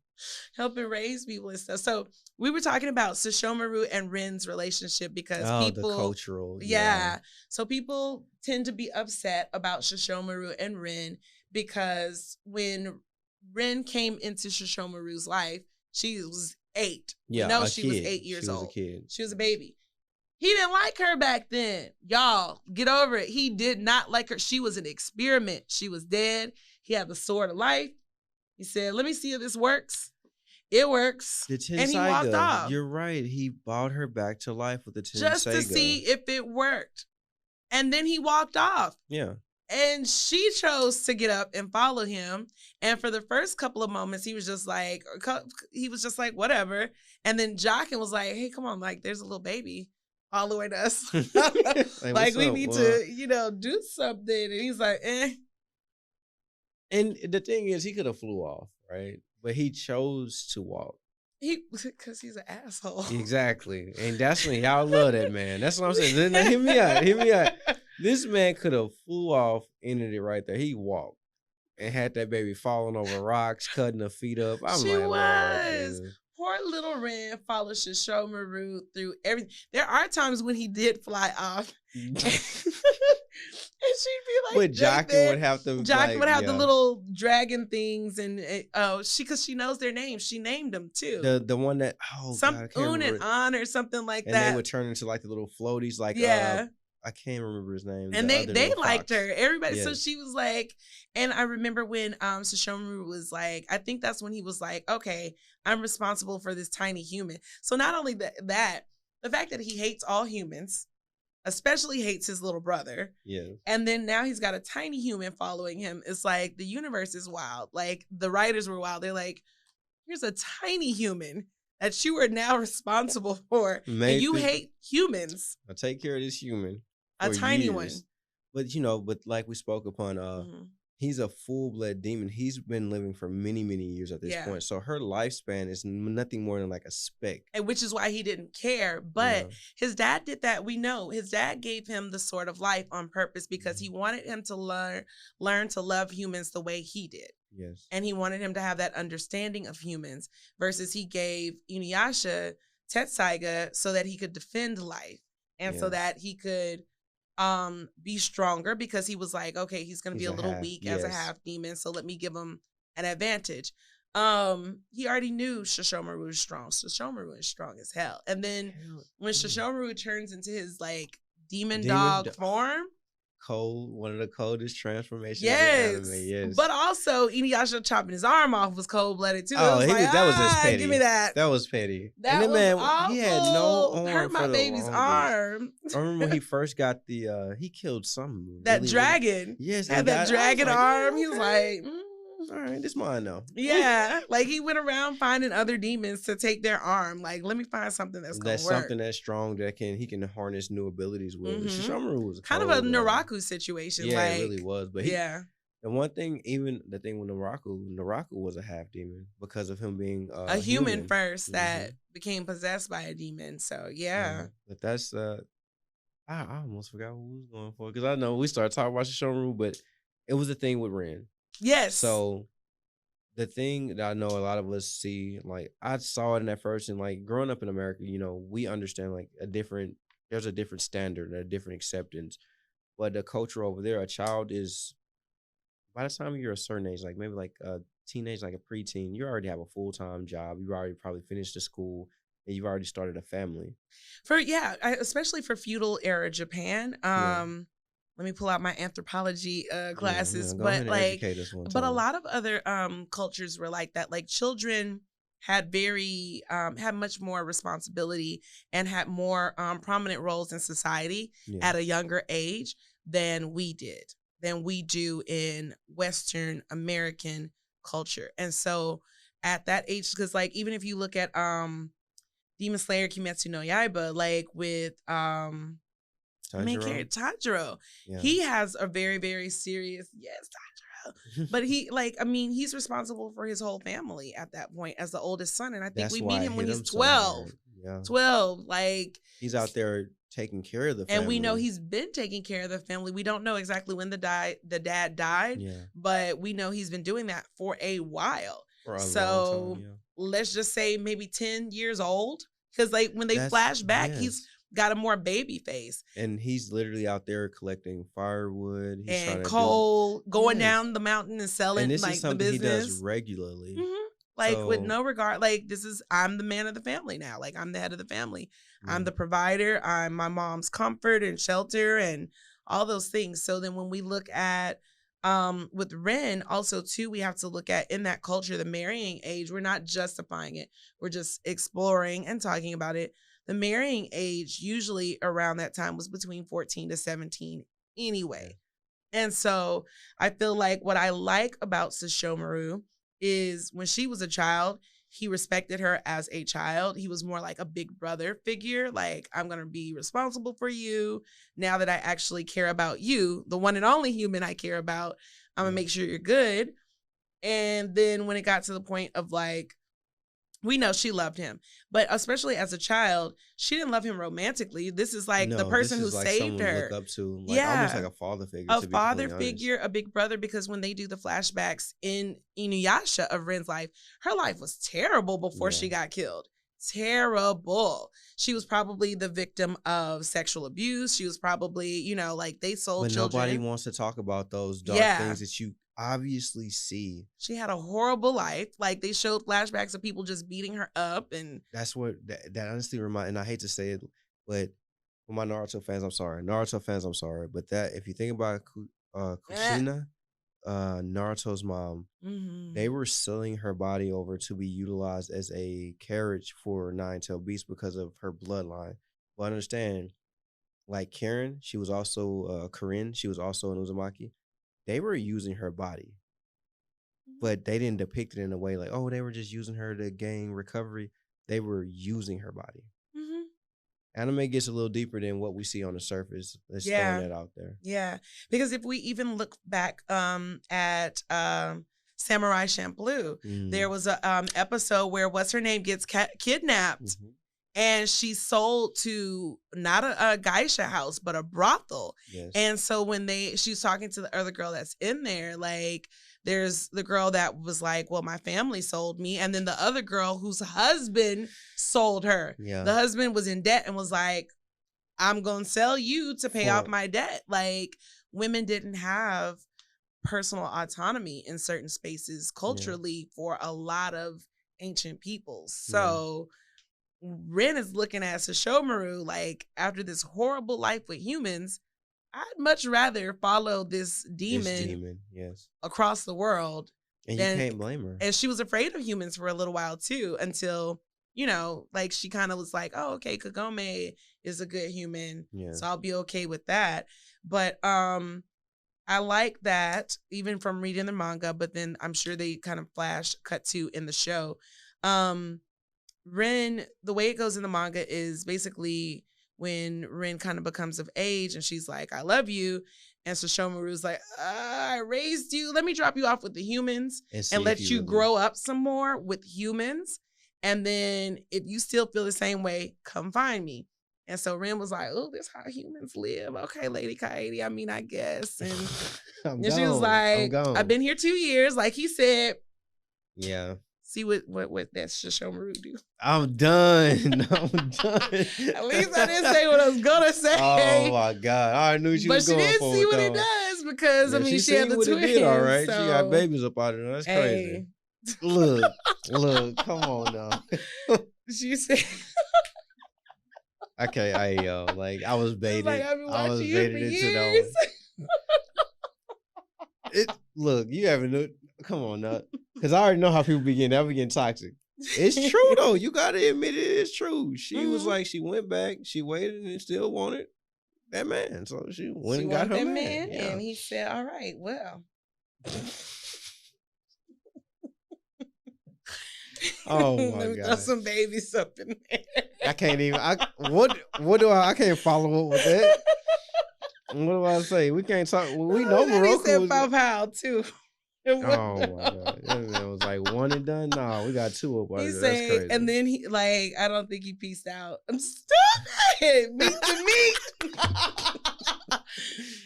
Helping raise people and stuff. So we were talking about Sesshomaru and Ren's relationship because people, the cultural, yeah. So people tend to be upset about Sesshomaru and Ren because when Ren came into Sesshomaru's life, she was 8. Yeah, she was 8 years old. She was a kid. She was a baby. He didn't like her back then. Y'all, get over it. He did not like her. She was an experiment. She was dead. He had the sword of life. He said, let me see if this works. It works. The Tenseiga, and he walked off. You're right. He brought her back to life with the Tenseiga. Just to see if it worked. And then he walked off. Yeah. And she chose to get up and follow him. And for the first couple of moments, he was just like, whatever. And then Jockin was like, hey, come on, like, there's a little baby following us. like we need to, do something. And he's like, eh. And the thing is, he could have flew off, right? But he chose to walk. Because he's an asshole. Exactly. And that's when y'all love that man. That's what I'm saying. Now, hear me out. This man could have flew off, ended it right there. He walked and had that baby falling over rocks, cutting her feet up. She was. Poor little Ren followed Sesshomaru through everything. There are times when he did fly off. And she'd be like, but Jockin would have to. Jockin would have the little dragon things, and because she knows their names, she named them too. The one that Un and An or something like that. And they would turn into like the little floaties, like I can't remember his name. And they liked her. Everybody. So she was like, and I remember when Sesshomaru was like, I think that's when he was like, okay, I'm responsible for this tiny human. So not only that, the fact that he hates all humans, especially hates his little brother. Yeah. And then now he's got a tiny human following him. It's like the universe is wild. Like the writers were wild. They're like, here's a tiny human that you are now responsible for. And you hate humans. I'll take care of this human. A tiny one. But like we spoke upon He's a full-blood demon. He's been living for many, many years at this point. So her lifespan is nothing more than like a speck. And which is why he didn't care. But his dad did that. We know his dad gave him the sort of life on purpose because he wanted him to learn to love humans the way he did. Yes. And he wanted him to have that understanding of humans versus he gave Inuyasha Tetsaiga so that he could defend life and so that he could be stronger because he was like, okay, he's gonna be a little weak as a half demon, so let me give him an advantage. He already knew Sesshomaru was strong. Sesshomaru is strong as hell. And then when Sesshomaru turns into his like demon dog form, one of the coldest transformations in anime. Yes. But also Inuyasha chopping his arm off was cold-blooded too. Oh, that was just petty. Give me that. That was petty. That was man, awful. He had no arm. Hurt my baby's arm. I remember when he first got he killed something. That dragon. Yes. Had that dragon arm. He was like, all right, this mine now. Yeah. Like he went around finding other demons to take their arm. Like, let me find something that's gonna work. Something that's strong that he can harness new abilities with. Sesshomaru was kind of a Naraku situation. Yeah, like, it really was. But and one thing, even the thing with Naraku was a half demon because of him being a human first that became possessed by a demon. So but that's I almost forgot what we was going for because I know we started talking about Sesshomaru, but it was the thing with Ren. Yes. So the thing that I know a lot of us see, like I saw it in that first, and like growing up in America, we understand like there's a different standard, a different acceptance. But the culture over there, a child is, by the time you're a certain age, like maybe like a teenage, like a preteen, you already have a full-time job. You already probably finished the school, and you've already started a family. Especially for feudal era Japan. Let me pull out my anthropology classes, but a lot of other cultures were like that. Like children had had much more responsibility and had more prominent roles in society at a younger age than we do in Western American culture. And so at that age, because like even if you look at Demon Slayer Kimetsu no Yaiba, like with Tanjiro. He has a very, very serious, Tanjiro. But he's responsible for his whole family at that point as the oldest son. And I think we meet him when he's 12. 12. Like he's out there taking care of the family. And we know he's been taking care of the family. We don't know exactly when the dad died, but we know he's been doing that for a while. For a long time, let's just say maybe 10 years old. Because like when they flash back, he's got a more baby face. And he's literally out there collecting firewood. He's and coal, going down the mountain and selling and this like is something the business. He does regularly. Like with no regard, like I'm the man of the family now. Like I'm the head of the family. I'm the provider. I'm my mom's comfort and shelter and all those things. So then when we look at with Ren also too, we have to look at in that culture, the marrying age, we're not justifying it. We're just exploring and talking about it. The marrying age usually around that time was between 14 to 17 anyway. And so I feel like what I like about Sesshomaru is when she was a child, he respected her as a child. He was more like a big brother figure. Like, I'm going to be responsible for you. Now that I actually care about you, the one and only human I care about, I'm going to make sure you're good. And then when it got to the point of like, we know she loved him, but especially as a child, she didn't love him romantically. This is like the person who like saved her. Look up to, like, almost like a father figure. A big brother. Because when they do the flashbacks in Inuyasha of Ren's life, her life was terrible before she got killed. Terrible. She was probably the victim of sexual abuse. She was probably, like they sold children. But nobody wants to talk about those dark things that you obviously see. She had a horrible life. Like they showed flashbacks of people just beating her up, and that's what that honestly reminds. And I hate to say it, but for my Naruto fans, I'm sorry. But that if you think about Kushina, Naruto's mom, they were selling her body over to be utilized as a carriage for Nine-Tailed Beast because of her bloodline. But understand, like Karen, she was also Corinne. She was also an Uzumaki. They were using her body, but they didn't depict it in a way like, oh, they were just using her to gain recovery. They were using her body anime gets a little deeper than what we see on the surface. Let's throwing that out there. Yeah, because if we even look back at Samurai Champloo, there was a episode where what's her name gets kidnapped. And she's sold to not a geisha house, but a brothel. Yes. And so when she's talking to the other girl that's in there, like there's the girl that was like, well, my family sold me. And then the other girl whose husband sold her. Yeah. The husband was in debt and was like, I'm going to sell you to pay off my debt. Like women didn't have personal autonomy in certain spaces culturally for a lot of ancient peoples. So Ren is looking at Sesshomaru like, after this horrible life with humans, I'd much rather follow this demon across the world. And you can't blame her. And she was afraid of humans for a little while too, until, you know, like she kind of was like, oh, okay, Kagome is a good human. Yeah. So I'll be okay with that. But I like that even from reading the manga, but then I'm sure they kind of cut to in the show. Ren, the way it goes in the manga is basically when Ren kind of becomes of age and she's like, I love you. And so Shomaru's like, I raised you. Let me drop you off with the humans and let you grow up some more with humans. And then if you still feel the same way, come find me. And so Ren was like, oh, this is how humans live. Okay, Lady Kaede, I mean, I guess. And, she was like, I've been here 2 years, like he said. Yeah. See what that Sesshomaru do. I'm done. At least I didn't say what I was gonna say. Oh my God. I knew she was going for it. But she didn't see what it does because, I mean, she had the twins. It did, all right. So. She got babies up out of there. That's crazy. Look, come on now. She said... Okay, I was baited. I was baited into that one. Look, you haven't... Come on now. Because I already know how people begin. That begin toxic. It's true, though. You got to admit it's true. She was like, she went back, she waited, and still wanted that man. So she went and got her man. Yeah. And he said, all right, well. Oh, my God. Throw some babies up in there. I can't even. I can't follow up with that. What do I say? We can't talk. We know Morocco. He said pow too. Oh my God. It was like one and done. No, we got two up. He said, that's crazy. And then he I don't think he peaced out. I'm stupid. Meet the meat.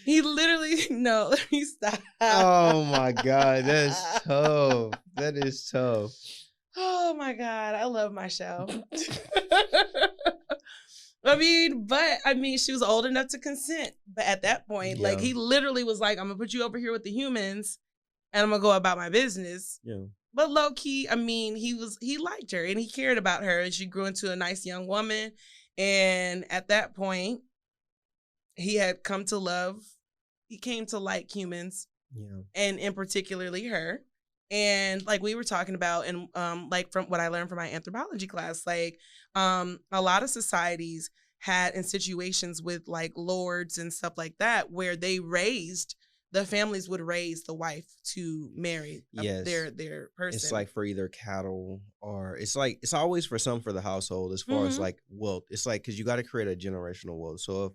He literally, no, let me stop. Oh my God. That's tough. That is tough. Oh my God. I love my show. I mean, she was old enough to consent. But at that point, like he literally was like, I'm gonna put you over here with the humans. And I'm gonna go about my business. Yeah. But low key, I mean, he liked her and he cared about her, and she grew into a nice young woman. And at that point, he had come to love. He came to like humans. Yeah. And in particularly her. And like we were talking about, and like from what I learned from my anthropology class, like a lot of societies had in situations with like lords and stuff like that, where the families would raise the wife to marry their person. It's like for either cattle or it's always for the household as far as like wealth. It's like, because you got to create a generational wealth. So if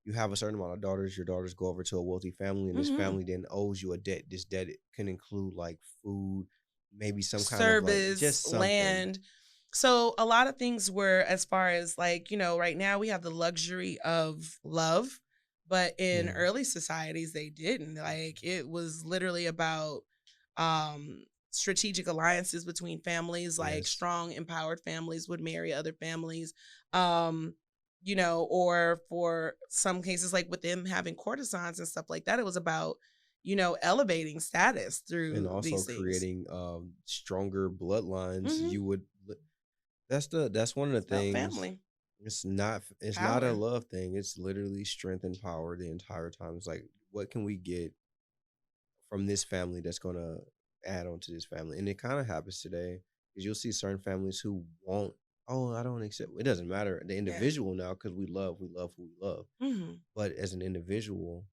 you have a certain amount of daughters, your daughters go over to a wealthy family, and this family then owes you a debt. This debt can include like food, maybe some kind service, of like, just land. So a lot of things were, as far as like, you know, right now we have the luxury of love. But in early societies, they didn't. Like, it was literally about strategic alliances between families. Like, strong, empowered families would marry other families. You know, or for some cases, like with them having courtesans and stuff like that, it was about, you know, elevating status through and also these things. Creating stronger bloodlines. You would. That's one of the things. Family. It's not a love thing. It's literally strength and power the entire time. It's like, what can we get from this family that's going to add on to this family? And it kind of happens today, because you'll see certain families who won't, I don't accept. It doesn't matter the individual now, because we love who we love. But as an individual,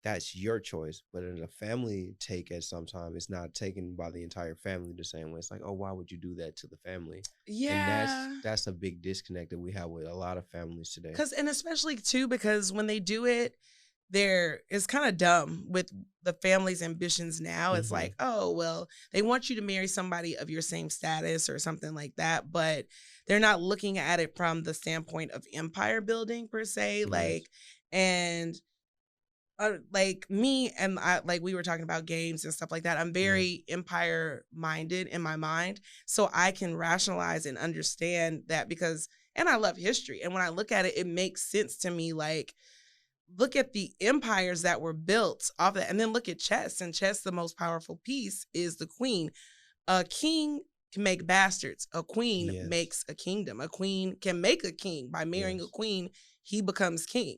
that's your choice. But in a family take at some time, it's not taken by the entire family the same way. It's like, oh, why would you do that to the family? And Yeah. that's a big disconnect that we have with a lot of families today. And especially too, because when they do it, it's kind of dumb with the family's ambitions now. It's like, oh, well, they want you to marry somebody of your same status or something like that, but they're not looking at it from the standpoint of empire building per se. Yes. Like, and like me and I, like we were talking about games and stuff like that. I'm very empire minded in my mind, so I can rationalize and understand that and I love history. And when I look at it, it makes sense to me. Like, look at the empires that were built off of that, and then look at chess. And chess, the most powerful piece is the queen. A king can make bastards. A queen makes a kingdom. A queen can make a king. By marrying a queen, he becomes king.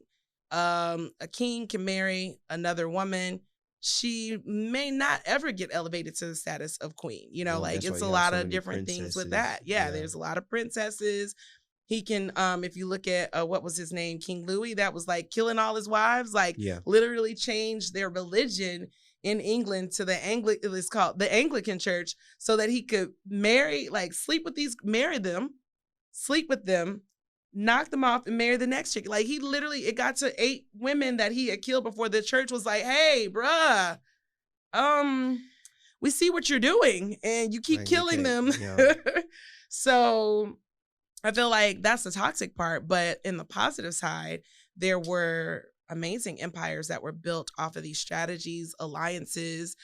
A king can marry another woman. She may not ever get elevated to the status of queen. You know, like it's a lot of different things with that. Yeah, there's a lot of princesses. He can, if you look at what was his name, King Louis, that was like killing all his wives, like literally changed their religion in England to it's called the Anglican Church, so that he could marry them, sleep with them, knock them off, and marry the next chick. Like, he literally, it got to 8 women that he had killed before the church was like, hey, bruh, we see what you're doing, and you keep killing them. Yeah. So I feel like that's the toxic part. But in the positive side, there were amazing empires that were built off of these strategies, alliances.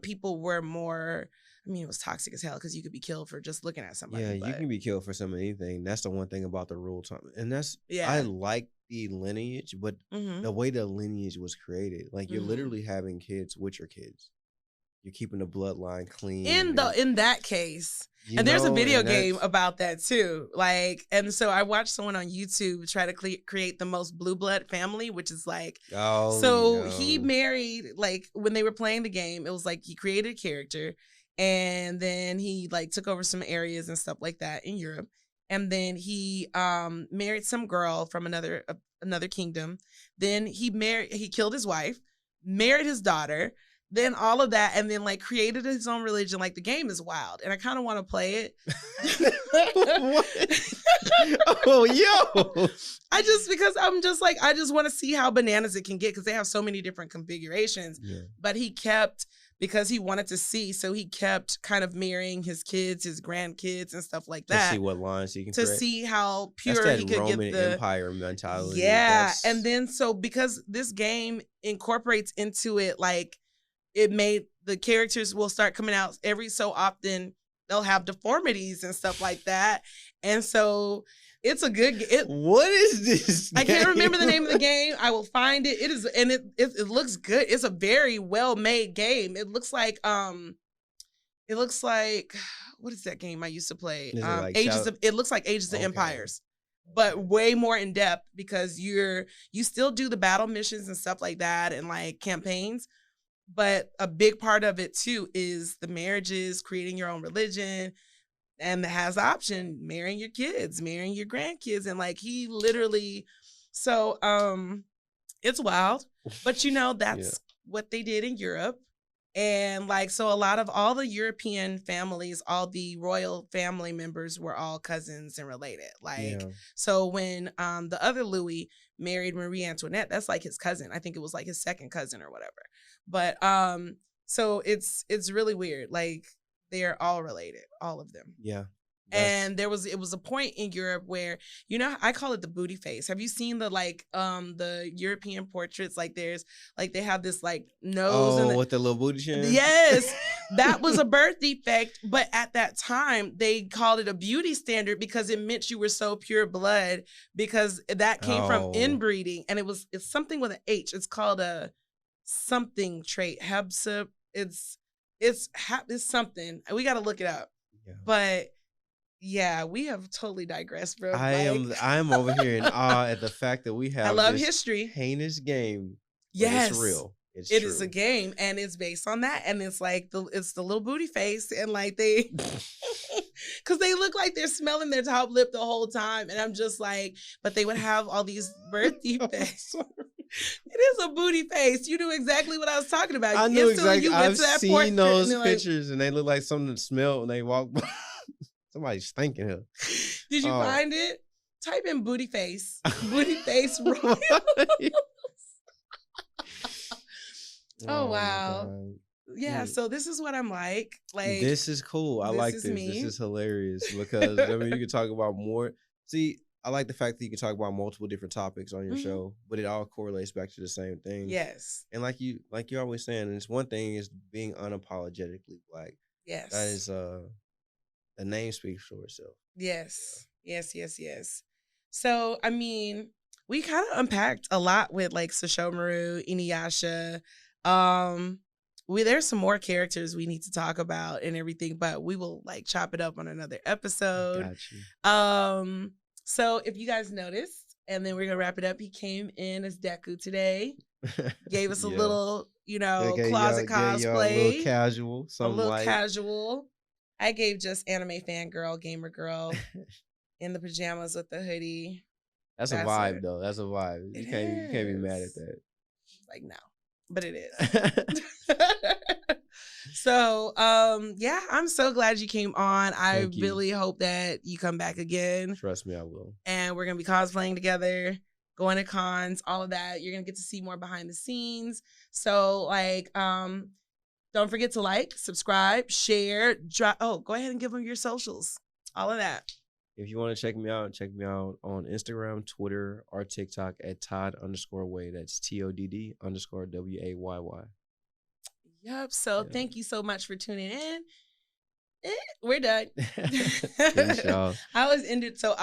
People were more, I mean, it was toxic as hell because you could be killed for just looking at somebody. Yeah, you can be killed for some anything. That's the one thing about the rule time. And I like the lineage, but the way the lineage was created, like you're literally having kids with your kids. You're keeping the bloodline clean. In that case. And there's a video game about that too. Like, and so I watched someone on YouTube try to create the most blue blood family, which is like, he married, like when they were playing the game, it was like he created a character and then he like took over some areas and stuff like that in Europe. And then he married some girl from another kingdom. Then he killed his wife, married his daughter, then all of that, and then like created his own religion. Like, the game is wild, and I kind of want to play it. Oh, yo! Because I'm just like, I just want to see how bananas it can get, because they have so many different configurations. Yeah. But he kept, because he wanted to see, so he kept kind of marrying his kids, his grandkids, and stuff like that. To see what lines he can to create. See how pure That's he could Roman get the Empire mentality. Yeah, and then so because this game incorporates into it, like, it made the characters will start coming out every so often. They'll have deformities and stuff like that. And so it's a good what is this game? I can't remember the name of the game. I will find it. It is, and it looks good. It's a very well made game. It looks like what is that game I used to play? It looks like Ages of Empires, but way more in depth, because you still do the battle missions and stuff like that, and like campaigns. But a big part of it too is the marriages, creating your own religion, and it has the option marrying your kids, marrying your grandkids, and like he literally, so it's wild. But that's what they did in Europe, and like so a lot of all the European families, all the royal family members were all cousins and related. Like so when the other Louis married Marie Antoinette, that's like his cousin. I think it was like his second cousin or whatever. But so it's really weird. Like, they're all related, all of them. Yeah. And it was a point in Europe where, I call it the booty face. Have you seen the European portraits? Like, there's like they have this like nose with the little booty chin. Yes, that was a birth defect, but at that time they called it a beauty standard because it meant you were so pure blood, because that came from inbreeding, and it's something with an H. It's called a something trait. Hebsip. It's something. We got to look it up. Yeah. But yeah, we have totally digressed, bro. I am over here in awe at the fact that we have I love history. Heinous game. Yes. It's real. It is a game, and it's based on that, and it's like it's the little booty face, and like they because they look like they're smelling their top lip the whole time, and I'm just like, but they would have all these birth defects. It is a booty face. You knew exactly what I was talking about. I knew exactly. I've seen those pictures, and they look like something to smell when they walk by. Somebody's stinking here. Did you find it? Type in booty face. Booty face royals. Oh wow. Yeah, so this is what I'm like. Like, this is cool. I like this. Me. This is hilarious because I mean, you can talk about more. See, I like the fact that you can talk about multiple different topics on your show, but it all correlates back to the same thing. Yes. And like you're always saying, and it's one thing is being unapologetically Black. Yes. That is the name speaks for itself. Yes. Yes. Yes. Yes. So I mean, we kind of unpacked a lot with like Sesshomaru, Inuyasha. There's some more characters we need to talk about and everything, but we will like chop it up on another episode. Got you. So if you guys noticed, and then we're gonna wrap it up, he came in as Deku today. Gave us a little, closet cosplay. A little casual. A little casual. I gave just anime fangirl, gamer girl in the pajamas with the hoodie. That's a vibe though. That's a vibe. You can't be mad at that. Like no. But it is. So, yeah, I'm so glad you came on. I really hope that you come back again. Trust me, I will. And we're going to be cosplaying together, going to cons, all of that. You're going to get to see more behind the scenes. So, like, don't forget to like, subscribe, share, go ahead and give them your socials. All of that. If you want to check me out on Instagram, Twitter, or TikTok at Todd_Wayy. That's TODD_WAYY. Yep. So thank you so much for tuning in. We're done. Peace, y'all. I was ended so